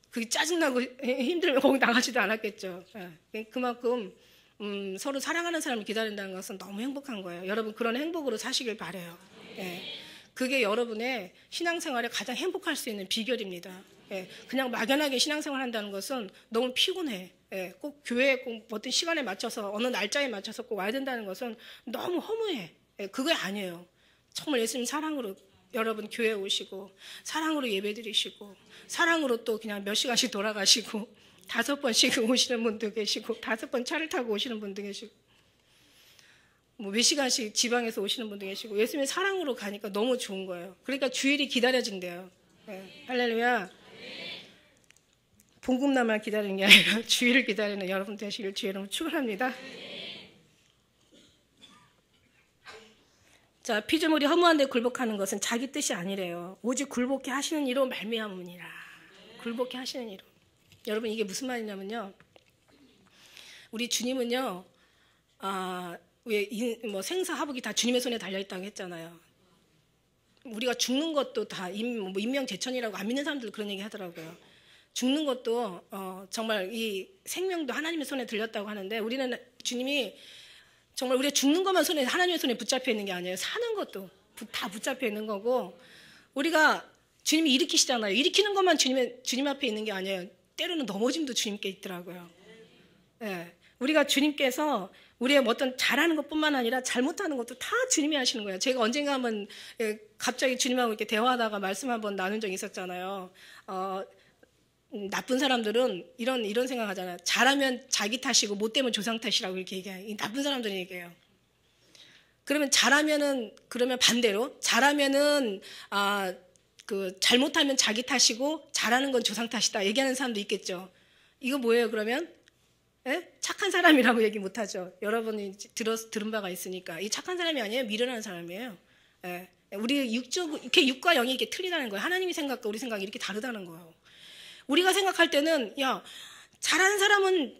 그게 짜증나고 힘들면 거기 나가지도 않았겠죠. 그만큼 서로 사랑하는 사람을 기다린다는 것은 너무 행복한 거예요. 여러분 그런 행복으로 사시길 바라요. 그게 여러분의 신앙생활에 가장 행복할 수 있는 비결입니다. 그냥 막연하게 신앙생활 한다는 것은 너무 피곤해. 꼭 교회에 꼭 어떤 시간에 맞춰서 어느 날짜에 맞춰서 꼭 와야 된다는 것은 너무 허무해. 그게 아니에요. 정말 예수님 사랑으로 여러분 교회에 오시고 사랑으로 예배드리시고 사랑으로 또 그냥 몇 시간씩 돌아가시고 5번씩 오시는 분도 계시고 5번 차를 타고 오시는 분도 계시고 뭐 몇 시간씩 지방에서 오시는 분도 계시고 예수님의 사랑으로 가니까 너무 좋은 거예요. 그러니까 주일이 기다려진대요. 할렐루야. 봉급날만 기다리는 게 아니라 주일을 기다리는 여러분 되시길 주의 이름으로 축원합니다. 자, 피조물이 허무한데 굴복하는 것은 자기 뜻이 아니래요. 오직 굴복해 하시는 이로 말미암으니라. 굴복해 하시는 이로. 여러분 이게 무슨 말이냐면요. 우리 주님은요. 뭐 생사화복이 다 주님의 손에 달려있다고 했잖아요. 우리가 죽는 것도 다 인명재천이라고 안 믿는 사람들 그런 얘기 하더라고요. 죽는 것도 정말 이 생명도 하나님의 손에 들렸다고 하는데 우리는 주님이 정말 우리가 죽는 것만 하나님의 손에 붙잡혀 있는 게 아니에요. 사는 것도 다 붙잡혀 있는 거고 우리가 주님이 일으키시잖아요. 일으키는 것만 주님 앞에 있는 게 아니에요. 때로는 넘어짐도 주님께 있더라고요. 우리가 주님께서 우리의 어떤 잘하는 것뿐만 아니라 잘못하는 것도 다 주님이 하시는 거예요. 제가 언젠가 한번 갑자기 주님하고 이렇게 대화하다가 말씀 한번 나눈 적이 있었잖아요. 나쁜 사람들은 이런 생각하잖아요. 잘하면 자기 탓이고 못되면 조상 탓이라고 이렇게 얘기해요. 이 나쁜 사람들이 얘기해요. 그러면 그러면 반대로 잘하면은 잘못하면 자기 탓이고 잘하는 건 조상 탓이다 얘기하는 사람도 있겠죠. 이거 뭐예요 그러면? 착한 사람이라고 얘기 못하죠. 여러분이 들은 바가 있으니까 이 착한 사람이 아니에요. 미련한 사람이에요. 우리 육과 영이 이렇게 틀리다는 거예요. 하나님의 생각과 우리 생각이 이렇게 다르다는 거예요. 우리가 생각할 때는 잘하는 사람은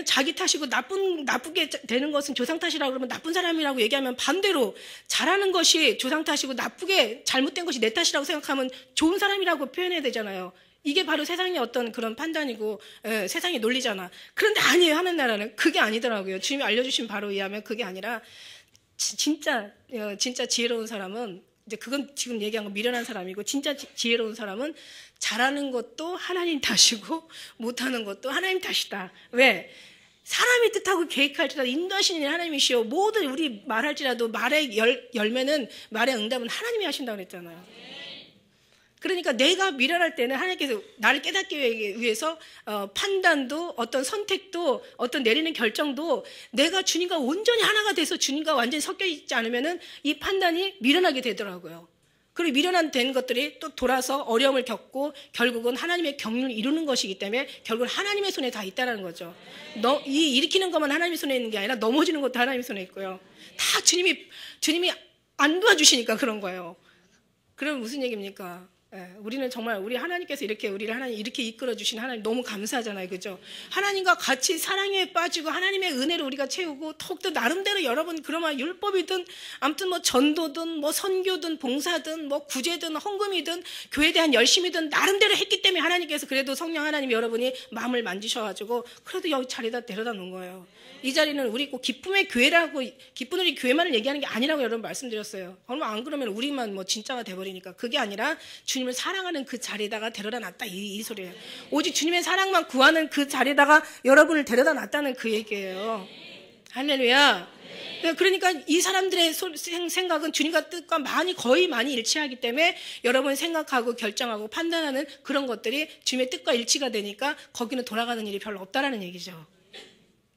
자기 탓이고 나쁘게 되는 것은 조상 탓이라고 그러면 나쁜 사람이라고 얘기하면 반대로 잘하는 것이 조상 탓이고 나쁘게 잘못된 것이 내 탓이라고 생각하면 좋은 사람이라고 표현해야 되잖아요. 이게 바로 세상의 어떤 그런 판단이고 세상의 논리잖아. 그런데 아니에요. 하는 나라는 그게 아니더라고요. 주님이 알려주신 바로 의하면 그게 아니라 진짜 지혜로운 사람은 이제 그건 지금 얘기한 건 미련한 사람이고, 진짜 지혜로운 사람은 잘하는 것도 하나님 탓이고 못하는 것도 하나님 탓이다. 왜? 사람이 뜻하고 계획할지라도 인도하시는 일 하나님이시오. 모든 우리 말할지라도 말의 열매는, 말의 응답은 하나님이 하신다고 그랬잖아요. 그러니까 내가 미련할 때는 하나님께서 나를 깨닫기 위해서 판단도, 어떤 선택도, 어떤 내리는 결정도 내가 주님과 온전히 하나가 돼서 주님과 완전히 섞여 있지 않으면은 이 판단이 미련하게 되더라고요. 그리고 미련한 된 것들이 또 돌아서 어려움을 겪고 결국은 하나님의 경륜을 이루는 것이기 때문에 결국은 하나님의 손에 다 있다는 거죠. 이 일으키는 것만 하나님의 손에 있는 게 아니라 넘어지는 것도 하나님의 손에 있고요. 다 주님이 안 도와주시니까 그런 거예요. 그러면 무슨 얘기입니까? 우리는 정말 우리 하나님께서 우리를 하나님 이렇게 이끌어 주신 하나님 너무 감사하잖아요. 그죠? 하나님과 같이 사랑에 빠지고 하나님의 은혜로 우리가 채우고, 더욱더 나름대로 여러분 그러면 율법이든 아무튼 뭐 전도든 뭐 선교든 봉사든 뭐 구제든 헌금이든 교회에 대한 열심이든 나름대로 했기 때문에 하나님께서 그래도 성령 하나님이 여러분이 마음을 만지셔가지고 그래도 여기 자리에다 데려다 놓은 거예요. 이 자리는 우리 꼭 기쁨의 교회라고, 기쁜 우리 교회만을 얘기하는 게 아니라고 여러분 말씀드렸어요. 얼마 안 그러면 우리만 뭐 진짜가 돼버리니까. 그게 아니라 주님을 사랑하는 그 자리에다가 데려다 놨다, 이 소리예요. 오직 주님의 사랑만 구하는 그 자리에다가 여러분을 데려다 놨다는 그 얘기예요. 할렐루야. 그러니까 이 사람들의 생각은 주님과 뜻과 거의 많이 일치하기 때문에 여러분 생각하고 결정하고 판단하는 그런 것들이 주님의 뜻과 일치가 되니까 거기는 돌아가는 일이 별로 없다라는 얘기죠.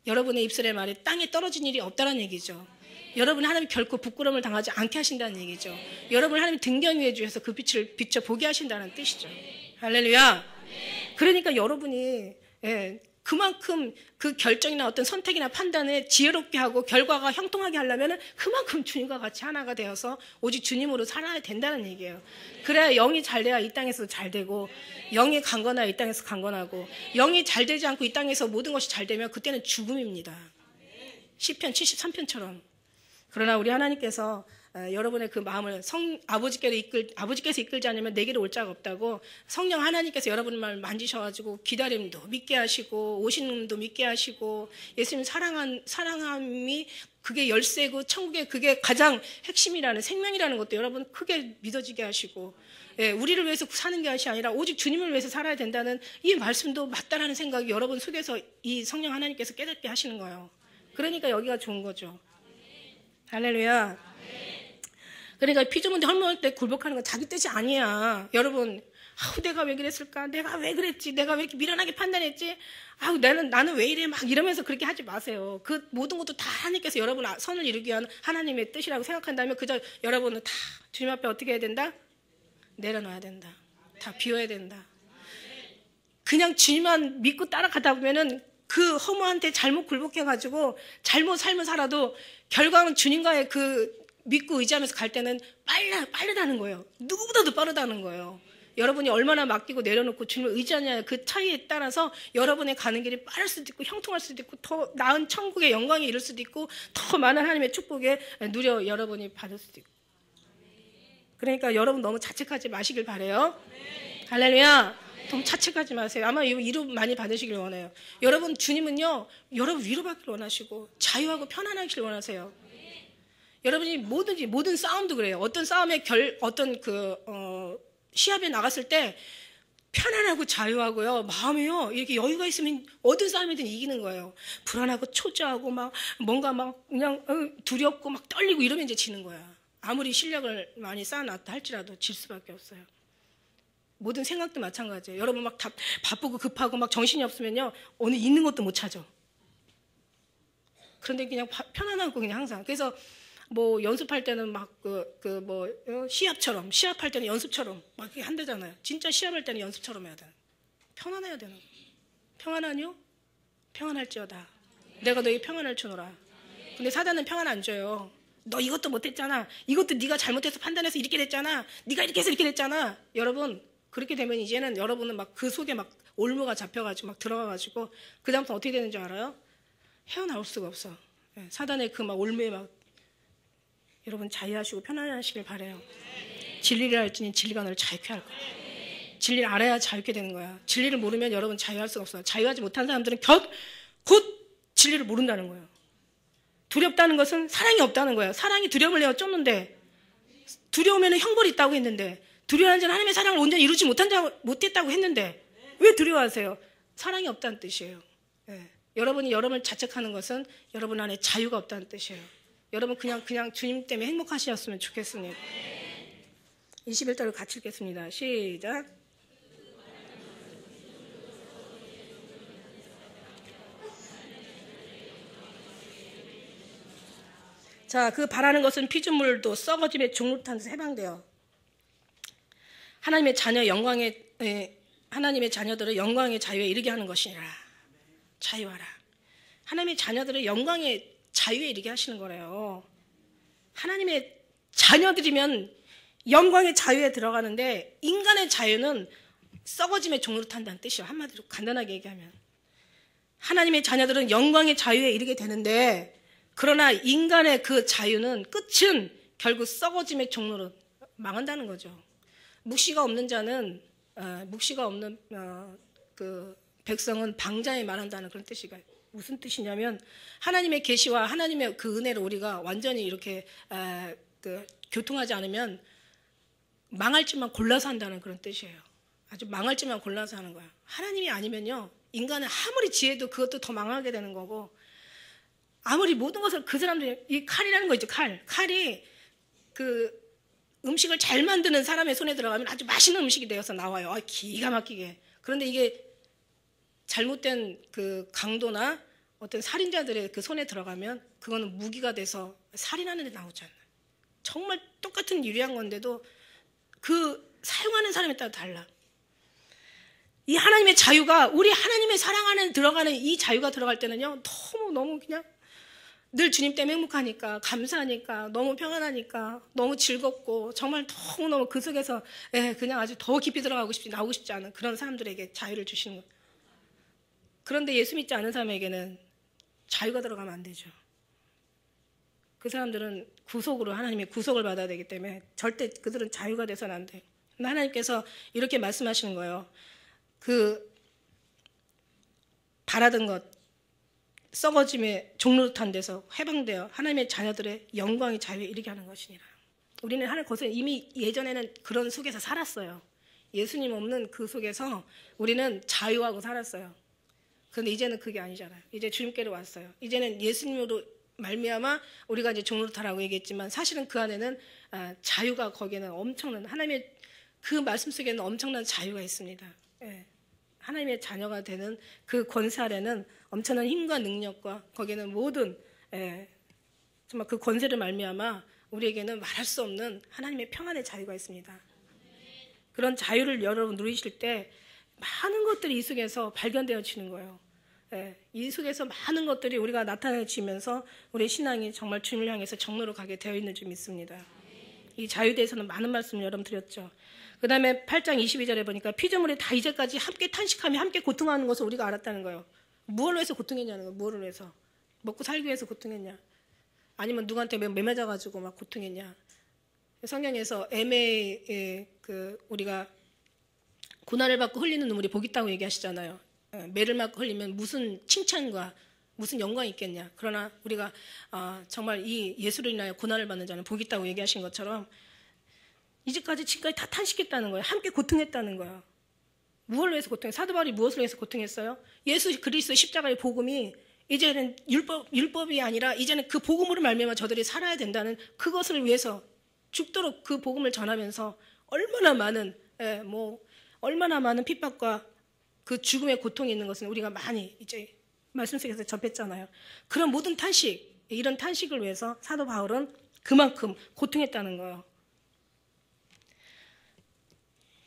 여러분의 입술의 말이 땅에 떨어진 일이 없다는 얘기죠. 여러분 하나님 결코 부끄러움을 당하지 않게 하신다는 얘기죠. 여러분 하나님 등경 위에 주셔서 그 빛을 비춰보게 하신다는 뜻이죠. 할렐루야. 그러니까 여러분이 그만큼 그 결정이나 어떤 선택이나 판단을 지혜롭게 하고 결과가 형통하게 하려면 그만큼 주님과 같이 하나가 되어서 오직 주님으로 살아야 된다는 얘기예요. 그래야 영이 잘 돼야 이 땅에서 잘 되고, 영이 강건해야 이 땅에서 강건하고, 영이 잘 되지 않고 이 땅에서 모든 것이 잘 되면 그때는 죽음입니다. 시편 73편처럼. 그러나 우리 하나님께서 여러분의 그 마음을 아버지께서 이끌지 않으면 내게로 올 자가 없다고, 성령 하나님께서 여러분을 만지셔가지고 기다림도 믿게 하시고 오시는도 믿게 하시고, 예수님 사랑함이 그게 열쇠고 천국의 그게 가장 핵심이라는, 생명이라는 것도 여러분 크게 믿어지게 하시고, 우리를 위해서 사는 것이 아니라 오직 주님을 위해서 살아야 된다는 이 말씀도 맞다라는 생각이 여러분 속에서 이 성령 하나님께서 깨닫게 하시는 거예요. 그러니까 여기가 좋은 거죠. 할렐루야. 그러니까 피조물들 헐모할 때 굴복하는 건 자기 뜻이 아니야. 여러분, 내가 왜 그랬을까? 내가 왜 그랬지? 내가 왜 이렇게 미련하게 판단했지? 나는 왜 이래? 막 이러면서 그렇게 하지 마세요. 그 모든 것도 다 하나님께서 여러분 선을 이루기 위한 하나님의 뜻이라고 생각한다면 그저 여러분은 다 주님 앞에 어떻게 해야 된다? 내려놔야 된다. 다 비워야 된다. 그냥 주님만 믿고 따라가다 보면은 그 허무한테 잘못 굴복해가지고 잘못 삶을 살아도 결과는 주님과의 그 믿고 의지하면서 갈 때는 빠르다는 거예요. 누구보다도 빠르다는 거예요. 여러분이 얼마나 맡기고 내려놓고 주님을 의지하냐, 그 차이에 따라서 여러분의 가는 길이 빠를 수도 있고 형통할 수도 있고 더 나은 천국의 영광에 이를 수도 있고 더 많은 하나님의 축복에 누려 여러분이 받을 수도 있고. 그러니까 여러분 너무 자책하지 마시길 바라요. 할렐루야. 너무 자책하지 마세요. 아마 위로 많이 받으시길 원해요. 여러분 주님은요, 여러분 위로받기를 원하시고 자유하고 편안하기를 원하세요. 여러분이 모든 싸움도 그래요. 어떤 싸움의 시합에 나갔을 때 편안하고 자유하고요, 마음이요 이렇게 여유가 있으면 어떤 싸움이든 이기는 거예요. 불안하고 초조하고 막 뭔가 막 그냥 두렵고 막 떨리고 이러면 이제 지는 거야. 아무리 실력을 많이 쌓아놨다 할지라도 질 수밖에 없어요. 모든 생각도 마찬가지예요. 여러분 막 바쁘고 급하고 막 정신이 없으면요, 어느 있는 것도 못 찾아. 그런데 그냥 편안하고 그냥 항상. 그래서 뭐 연습할 때는 막 시합할 때는 연습처럼 막 이렇게 한대잖아요. 진짜 시합할 때는 연습처럼 해야 돼. 편안해야 되는 거예요. 평안하뇨? 평안할지어다. 내가 너희 평안을 주노라. 근데 사단은 평안 안 줘요. 너 이것도 못했잖아. 이것도 네가 잘못해서 판단해서 이렇게 됐잖아. 네가 이렇게 해서 이렇게 됐잖아. 여러분 그렇게 되면 이제는 여러분은 막 그 속에 막 올무가 잡혀가지고 막 들어가가지고 그 다음부터 어떻게 되는 줄 알아요? 헤어나올 수가 없어. 사단의 그 막 올무에 막 여러분 자유하시고 편안하시길 바라요. 진리를 알지니 진리가 너를 자유케 할 거야. 진리를 알아야 자유케 되는 거야. 진리를 모르면 여러분 자유할 수가 없어요. 자유하지 못한 사람들은 곧 진리를 모른다는 거예요. 두렵다는 것은 사랑이 없다는 거예요. 사랑이 두려움을 내어 쫓는데 두려우면 형벌이 있다고 했는데, 두려워하는 자는 하나님의 사랑을 온전히 이루지 못했다고 했는데 왜 두려워하세요? 사랑이 없다는 뜻이에요. 예. 여러분이 여러분을 자책하는 것은 여러분 안에 자유가 없다는 뜻이에요. 여러분 그냥 주님 때문에 행복하셨으면 좋겠습니다. 21절을 같이 읽겠습니다. 시작. 자, 그 바라는 것은 피조물도 썩어짐의 종로 탄에서 해방돼요. 하나님의 자녀들을 영광의 자유에 이르게 하는 것이니라. 자유하라. 하나님의 자녀들을 영광의 자유에 이르게 하시는 거래요. 하나님의 자녀들이면 영광의 자유에 들어가는데, 인간의 자유는 썩어짐의 종로 탄다는 뜻이에요. 한마디로 간단하게 얘기하면 하나님의 자녀들은 영광의 자유에 이르게 되는데, 그러나 인간의 그 자유는 끝은 결국 썩어짐의 종로로 망한다는 거죠. 묵시가 없는 자는 묵시가 없는 그 백성은 방자에 말한다는 그런 뜻이가 무슨 뜻이냐면, 하나님의 계시와 하나님의 그 은혜를 우리가 완전히 이렇게 교통하지 않으면 망할 줄만 골라서 한다는 그런 뜻이에요. 아주 망할 줄만 골라서 하는 거야. 하나님이 아니면요, 인간은 아무리 지혜도 그것도 더 망하게 되는 거고, 아무리 모든 것을 그 사람들이, 이 칼이라는 거 있죠. 칼이 그 음식을 잘 만드는 사람의 손에 들어가면 아주 맛있는 음식이 되어서 나와요. 기가 막히게. 그런데 이게 잘못된 그 강도나 어떤 살인자들의 그 손에 들어가면 그거는 무기가 돼서 살인하는 데 나오잖아요. 정말 똑같은 유리한 건데도 그 사용하는 사람에 따라 달라. 이 하나님의 자유가, 우리 하나님의 사랑 안에 들어가는 이 자유가 들어갈 때는요, 너무 그냥 늘 주님 때문에 행복하니까, 감사하니까, 너무 평안하니까, 너무 즐겁고, 정말 너무너무 그 속에서 그냥 아주 더 깊이 들어가고 싶지, 나오고 싶지 않은 그런 사람들에게 자유를 주시는 거예요. 그런데 예수 믿지 않은 사람에게는 자유가 들어가면 안 되죠. 그 사람들은 구속으로, 하나님의 구속을 받아야 되기 때문에 절대 그들은 자유가 돼서는 안 돼요. 하나님께서 이렇게 말씀하시는 거예요. 그 바라던 것, 썩어짐의 종로로 탄 데서 해방되어 하나님의 자녀들의 영광의 자유에 이르게 하는 것이니라. 우리는 하나님 것을 이미 예전에는 그런 속에서 살았어요. 예수님 없는 그 속에서 우리는 자유하고 살았어요. 그런데 이제는 그게 아니잖아요. 이제 주님께로 왔어요. 이제는 예수님으로 말미암아 우리가 이제 종로로 타라고 얘기했지만, 사실은 그 안에는 자유가, 거기에는 엄청난, 하나님의 그 말씀 속에는 엄청난 자유가 있습니다. 예. 하나님의 자녀가 되는 그 권세 아래는 엄청난 힘과 능력과, 거기에는 모든 정말 그 권세를 말미암아 우리에게는 말할 수 없는 하나님의 평안의 자유가 있습니다. 그런 자유를 여러분 누리실 때 많은 것들이 이 속에서 발견되어지는 거예요. 이 속에서 많은 것들이 우리가 나타내지면서 우리의 신앙이 정말 주님을 향해서 정로로 가게 되어 있는 줄 믿습니다. 이 자유에 대해서는 많은 말씀을 여러분 드렸죠. 그 다음에 8장 22절에 보니까 피조물이 다 이제까지 함께 탄식하며 함께 고통하는 것을 우리가 알았다는 거예요. 무엇을 위해서 고통했냐는 거예요. 무엇을 위해서. 먹고 살기 위해서 고통했냐, 아니면 누구한테 매맞아가지고 막 고통했냐. 성경에서 우리가 고난을 받고 흘리는 눈물이 복 있다고 얘기하시잖아요. 매를 맞고 흘리면 무슨 칭찬과 무슨 영광이 있겠냐. 그러나 우리가 정말 이 예수로 인하여 고난을 받는 자는 복 있다고 얘기하신 것처럼, 이제까지 지금까지 다 탄식했다는 거예요. 함께 고통했다는 거예요. 무엇을 위해서 고통했어요? 사도 바울이 무엇을 위해서 고통했어요? 예수 그리스도의 십자가의 복음이 이제는 율법이 아니라 이제는 그 복음으로 말미암아 저들이 살아야 된다는 그것을 위해서 죽도록 그 복음을 전하면서 얼마나 많은 핍박과 그 죽음의 고통이 있는 것은 우리가 많이 이제 말씀 속에서 접했잖아요. 그런 모든 탄식, 이런 탄식을 위해서 사도 바울은 그만큼 고통했다는 거예요.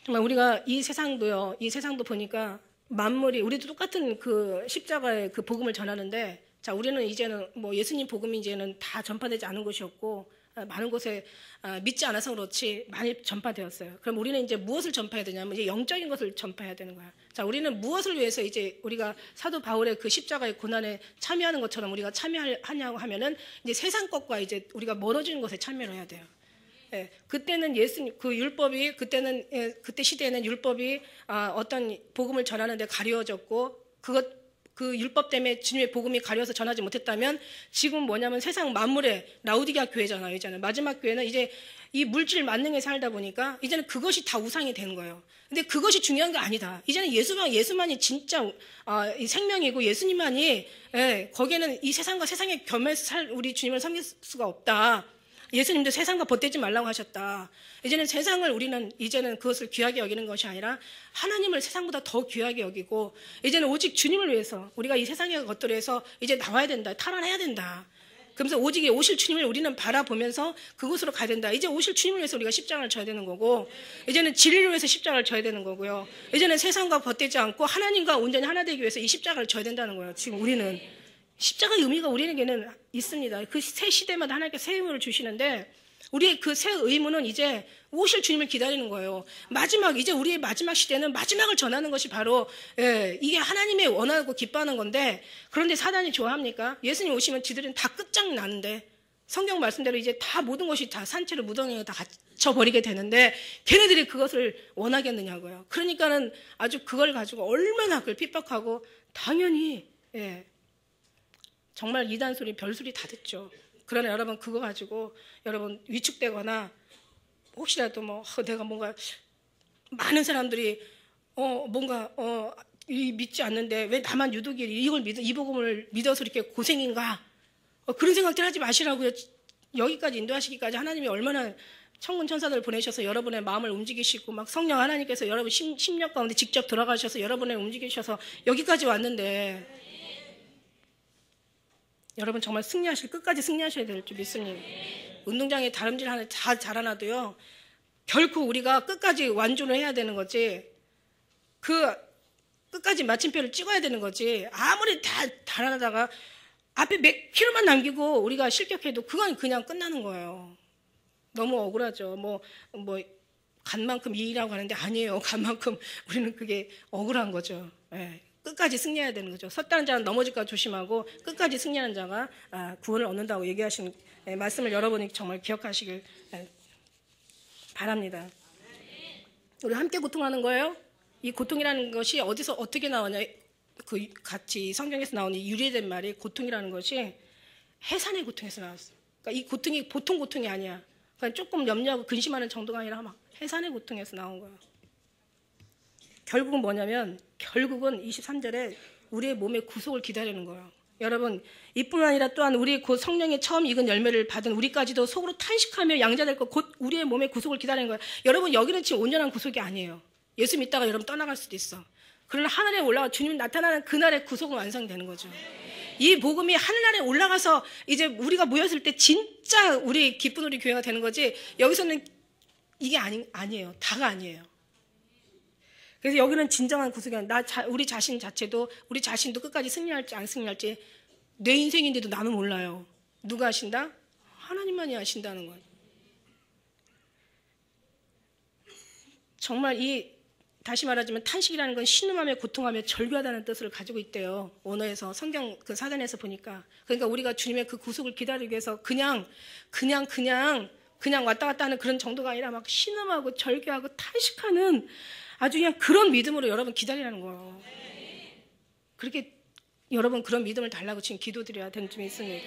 정말 우리가 이 세상도 보니까 만물이, 우리도 똑같은 그 십자가의 그 복음을 전하는데, 자, 우리는 이제는 예수님 복음이 이제는 다 전파되지 않은 곳이었고, 많은 곳에 믿지 않아서 그렇지 많이 전파되었어요. 그럼 우리는 이제 무엇을 전파해야 되냐면, 이제 영적인 것을 전파해야 되는 거야. 자, 우리는 무엇을 위해서 이제 우리가 사도 바울의 그 십자가의 고난에 참여하는 것처럼 우리가 참여하냐고 하면은, 이제 세상 것과 이제 우리가 멀어지는 것에 참여를 해야 돼요. 그때는 그 율법이, 그때 시대에는 율법이 어떤 복음을 전하는데 가려졌고, 그 율법 때문에 주님의 복음이 가려서 전하지 못했다면 지금 뭐냐면 세상 만물의 라우디게아 교회잖아요. 이제는 마지막 교회는 이제 이 물질 만능에 살다 보니까 이제는 그것이 다 우상이 되는 거예요. 근데 그것이 중요한 게 아니다. 이제는 예수만이 진짜 이 생명이고 예수님만이 거기에는 이 세상과 세상의 겸해서 살 우리 주님을 섬길 수가 없다. 예수님도 세상과 벗대지 말라고 하셨다. 이제는 세상을 우리는 이제는 그것을 귀하게 여기는 것이 아니라 하나님을 세상보다 더 귀하게 여기고 이제는 오직 주님을 위해서 우리가 이 세상의 것들에서 이제 나와야 된다. 탈환해야 된다. 그러면서 오직 오실 주님을 우리는 바라보면서 그곳으로 가야 된다. 이제 오실 주님을 위해서 우리가 십자가를 져야 되는 거고 이제는 진리를 위해서 십자가를 져야 되는 거고요. 이제는 세상과 벗대지 않고 하나님과 온전히 하나 되기 위해서 이 십자가를 져야 된다는 거예요. 지금 우리는 십자가의 의미가 우리에게는 있습니다. 그 새 시대마다 하나님께 새 의무를 주시는데 우리의 그 새 의무는 이제 오실 주님을 기다리는 거예요. 이제 우리의 마지막 시대는 마지막을 전하는 것이 바로 이게 하나님의 원하고 기뻐하는 건데 그런데 사단이 좋아합니까? 예수님 오시면 지들은 다 끝장나는데 성경 말씀대로 이제 다 모든 것이 다 산채로 무덤에 다 갇혀버리게 되는데 걔네들이 그것을 원하겠느냐고요. 그러니까는 아주 그걸 가지고 얼마나 그걸 핍박하고 당연히 정말 이단 소리, 별 소리 다 듣죠. 그러나 여러분 그거 가지고 여러분 위축되거나 혹시라도 내가 뭔가 많은 사람들이 믿지 않는데 왜 나만 유독 이 복음을 믿어서 이렇게 고생인가? 그런 생각들 하지 마시라고요. 여기까지 인도하시기까지 하나님이 얼마나 천군 천사들 보내셔서 여러분의 마음을 움직이시고 막 성령 하나님께서 여러분 심령 가운데 직접 들어가셔서 여러분을 움직이셔서 여기까지 왔는데 여러분 정말 끝까지 승리하셔야 될 줄 믿습니다. 운동장에 다름질 하나 다 자라나도요. 결코 우리가 끝까지 완주를 해야 되는 거지. 끝까지 마침표를 찍어야 되는 거지. 아무리 다 달아나다가 앞에 몇 킬로만 남기고 우리가 실격해도 그건 그냥 끝나는 거예요. 너무 억울하죠. 간만큼 이의라고 하는데 아니에요. 간만큼 우리는 그게 억울한 거죠. 끝까지 승리해야 되는 거죠. 섰다는 자는 넘어질까 조심하고 끝까지 승리하는 자가 구원을 얻는다고 얘기하신 말씀을 여러분이 정말 기억하시길 바랍니다. 우리 함께 고통하는 거예요. 이 고통이라는 것이 어디서 어떻게 나오냐. 같이 성경에서 나오는 유래된 말이 고통이라는 것이 해산의 고통에서 나왔어요. 그러니까 이 고통이 보통 고통이 아니야. 그러니까 조금 염려하고 근심하는 정도가 아니라 막 해산의 고통에서 나온 거예요. 결국은 뭐냐면 결국은 23절에 우리의 몸의 구속을 기다리는 거예요. 여러분 이뿐만 아니라 또한 우리 곧 성령의 처음 익은 열매를 받은 우리까지도 속으로 탄식하며 양자될 것 곧 우리의 몸의 구속을 기다리는 거예요. 여러분 여기는 지금 온전한 구속이 아니에요. 예수 믿다가 여러분 떠나갈 수도 있어. 그러나 하늘에 올라가 주님이 나타나는 그날의 구속은 완성되는 거죠. 이 복음이 하늘나라에 올라가서 이제 우리가 모였을 때 진짜 우리 기쁜 우리 교회가 되는 거지 여기서는 이게 아니에요. 다가 아니에요. 그래서 여기는 진정한 구속이 아니라 우리 자신 자체도 우리 자신도 끝까지 승리할지 안 승리할지 내 인생인데도 나는 몰라요. 누가 아신다? 하나님만이 아신다는 거예요. 정말 다시 말하자면 탄식이라는 건 신음하며 고통하며 절규하다는 뜻을 가지고 있대요. 언어에서 성경 사전에서 보니까. 그러니까 우리가 주님의 그 구속을 기다리기 위해서 그냥 왔다 갔다 하는 그런 정도가 아니라 막 신음하고 절규하고 탄식하는 아주 그냥 그런 믿음으로 여러분 기다리라는 거예요. 그렇게 여러분 그런 믿음을 달라고 지금 기도드려야 되는 점이 있습니다.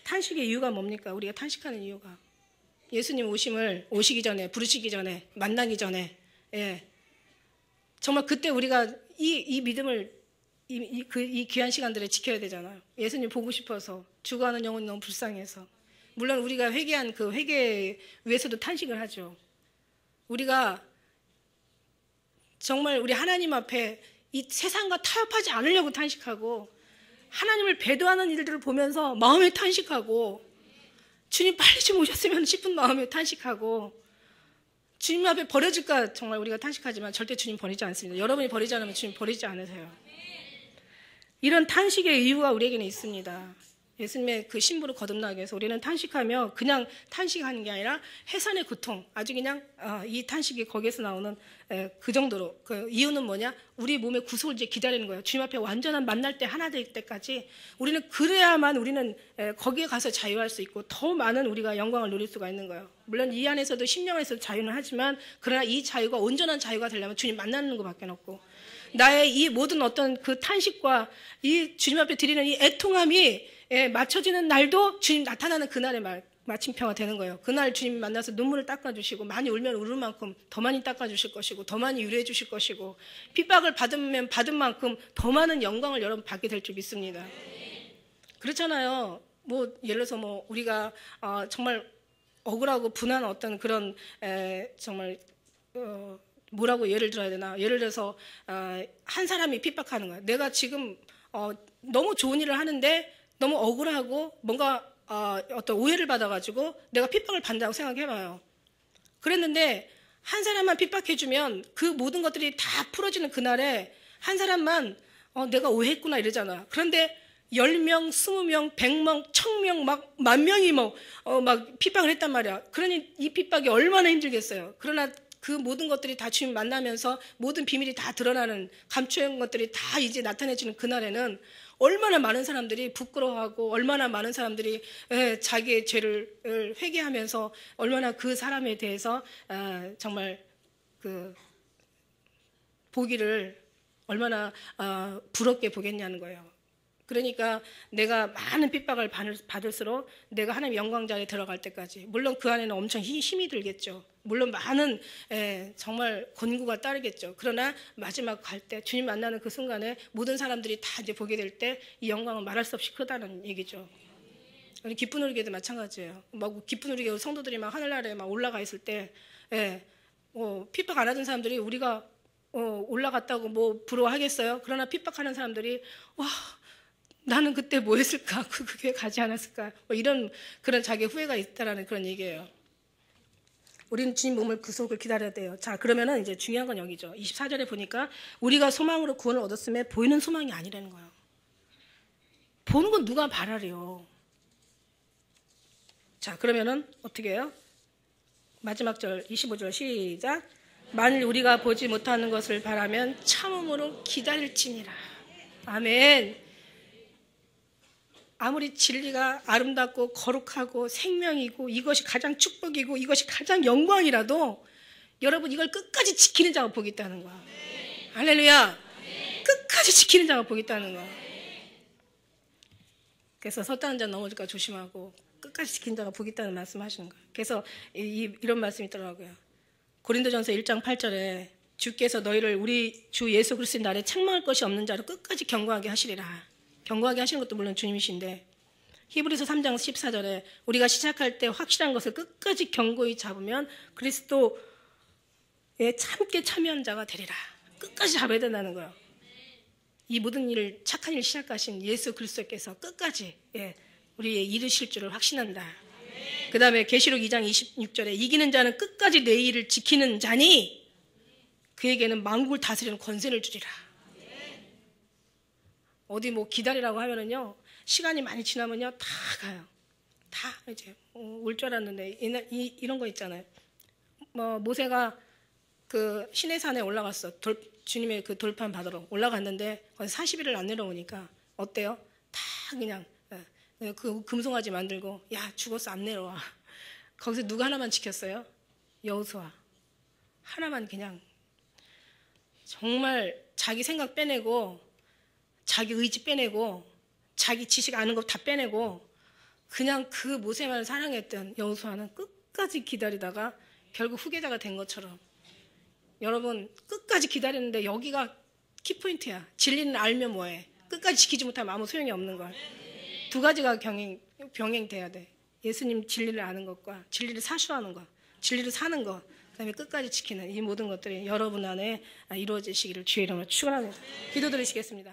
탄식의 이유가 뭡니까? 우리가 탄식하는 이유가 예수님 오시기 전에 부르시기 전에 만나기 전에 정말 그때 우리가 이 믿음을 이 귀한 시간들에 지켜야 되잖아요. 예수님 보고 싶어서 죽어가는 영혼이 너무 불쌍해서 물론 우리가 회개한 그 회개 위해서도 탄식을 하죠. 우리가 정말 우리 하나님 앞에 이 세상과 타협하지 않으려고 탄식하고 하나님을 배도하는 일들을 보면서 마음에 탄식하고 주님 빨리 좀 오셨으면 싶은 마음에 탄식하고 주님 앞에 버려질까 정말 우리가 탄식하지만 절대 주님 버리지 않습니다. 여러분이 버리지 않으면 주님 버리지 않으세요. 이런 탄식의 이유가 우리에게는 있습니다. 예수님의 그 신부를 거듭나기 위해서 우리는 탄식하며 그냥 탄식하는 게 아니라 해산의 고통 아주 그냥 이 탄식이 거기에서 나오는 그 정도로 그 이유는 뭐냐? 우리 몸의 구속을 이제 기다리는 거예요. 주님 앞에 완전한 만날 때 하나 될 때까지 우리는 그래야만 우리는 거기에 가서 자유할 수 있고 더 많은 우리가 영광을 누릴 수가 있는 거예요. 물론 이 안에서도 심령 안에서도 자유는 하지만 그러나 이 자유가 온전한 자유가 되려면 주님 만나는 것밖에 없고 나의 이 모든 어떤 그 탄식과 이 주님 앞에 드리는 이 애통함이 맞춰지는 날도 주님 나타나는 그날의 마침표가 되는 거예요. 그날 주님 만나서 눈물을 닦아주시고 많이 울면 울을 만큼 더 많이 닦아주실 것이고 더 많이 위로해 주실 것이고 핍박을 받으면 받은 만큼 더 많은 영광을 여러분 받게 될 줄 믿습니다. 그렇잖아요. 뭐 예를 들어서 뭐 우리가 정말 억울하고 분한 어떤 그런 정말 뭐라고 예를 들어야 되나? 예를 들어서 한 사람이 핍박하는 거야. 내가 지금 너무 좋은 일을 하는데 너무 억울하고 뭔가 어떤 오해를 받아가지고 내가 핍박을 받는다고 생각해봐요. 그랬는데 한 사람만 핍박해주면 그 모든 것들이 다 풀어지는 그날에 한 사람만 내가 오해했구나 이러잖아. 그런데 10명, 20명, 100명, 1000명, 막 10,000명이 막 핍박을 했단 말이야. 그러니 이 핍박이 얼마나 힘들겠어요. 그러나 그 모든 것들이 다 주님 만나면서 모든 비밀이 다 드러나는 감추인 것들이 다 이제 나타내지는 그날에는 얼마나 많은 사람들이 부끄러워하고 얼마나 많은 사람들이 자기의 죄를 회개하면서 얼마나 그 사람에 대해서 정말 그 보기를 얼마나 부럽게 보겠냐는 거예요. 그러니까 내가 많은 핍박을 받을수록 내가 하나님 영광자리에 들어갈 때까지 물론 그 안에는 엄청 힘이 들겠죠. 물론 많은 정말 권고가 따르겠죠. 그러나 마지막 갈 때 주님 만나는 그 순간에 모든 사람들이 다 이제 보게 될 때 이 영광은 말할 수 없이 크다는 얘기죠. 우리 기쁜 우리교도 마찬가지예요. 막 기쁜 우리교 성도들이 막 하늘나라에 막 올라가 있을 때 핍박 안 하던 사람들이 우리가 올라갔다고 뭐 부러워하겠어요? 그러나 핍박하는 사람들이 와 나는 그때 뭐 했을까? 그게 가지 않았을까? 뭐 이런 그런 자기 후회가 있다라는 그런 얘기예요. 우리는 주님 몸을 구속을 기다려야 돼요. 자, 그러면은 이제 중요한 건 여기죠. 24절에 보니까 우리가 소망으로 구원을 얻었음에 보이는 소망이 아니라는 거예요. 보는 건 누가 바라래요. 자, 그러면은 어떻게 해요? 마지막 절 25절 시작. 만일 우리가 보지 못하는 것을 바라면 참음으로 기다릴지니라. 아멘. 아무리 진리가 아름답고 거룩하고 생명이고 이것이 가장 축복이고 이것이 가장 영광이라도 여러분 이걸 끝까지 지키는 자가 복이 있다는 거야. 할렐루야. 끝까지 지키는 자가 복이 있다는 거야. 그래서 섰다는 자 넘어질까 조심하고 끝까지 지키는 자가 복이 있다는 말씀하시는 거예요. 그래서 이런 말씀이 있더라고요. 고린도전서 1장 8절에 주께서 너희를 우리 주 예수 그리스도의 날에 책망할 것이 없는 자로 끝까지 경고하게 하시리라. 경고하게 하시는 것도 물론 주님이신데 히브리서 3장 14절에 우리가 시작할 때 확실한 것을 끝까지 견고히 잡으면 그리스도에 참게 참여한 자가 되리라. 끝까지 잡아야 된다는 거예요. 이 모든 일을 착한 일 시작하신 예수 그리스도께서 끝까지 우리의 이르실 줄을 확신한다. 그 다음에 계시록 2장 26절에 이기는 자는 끝까지 내 일을 지키는 자니 그에게는 만국을 다스리는 권세를 주리라. 어디 뭐 기다리라고 하면은요 시간이 많이 지나면요 다 가요. 다 이제 올 줄 알았는데 이런 거 있잖아요. 뭐 모세가 그 시내산에 올라갔어. 주님의 그 돌판 받으러 올라갔는데 거기 40일을 안 내려오니까 어때요? 다 그냥 그 금송아지 만들고 야 죽었어 안 내려와. 거기서 누가 하나만 지켰어요? 여호수아 하나만 그냥 정말 자기 생각 빼내고 자기 의지 빼내고 자기 지식 아는 거 다 빼내고 그냥 그 모세만 사랑했던 여호수아는 끝까지 기다리다가 결국 후계자가 된 것처럼 여러분 끝까지 기다리는데 여기가 키포인트야. 진리는 알면 뭐해. 끝까지 지키지 못하면 아무 소용이 없는 걸. 두 가지가 병행돼야 돼. 예수님 진리를 아는 것과 진리를 사수하는 것, 진리를 사는 것, 그다음에 끝까지 지키는 이 모든 것들이 여러분 안에 이루어지시기를 주의 이름으로 축원합니다. 기도드리시겠습니다.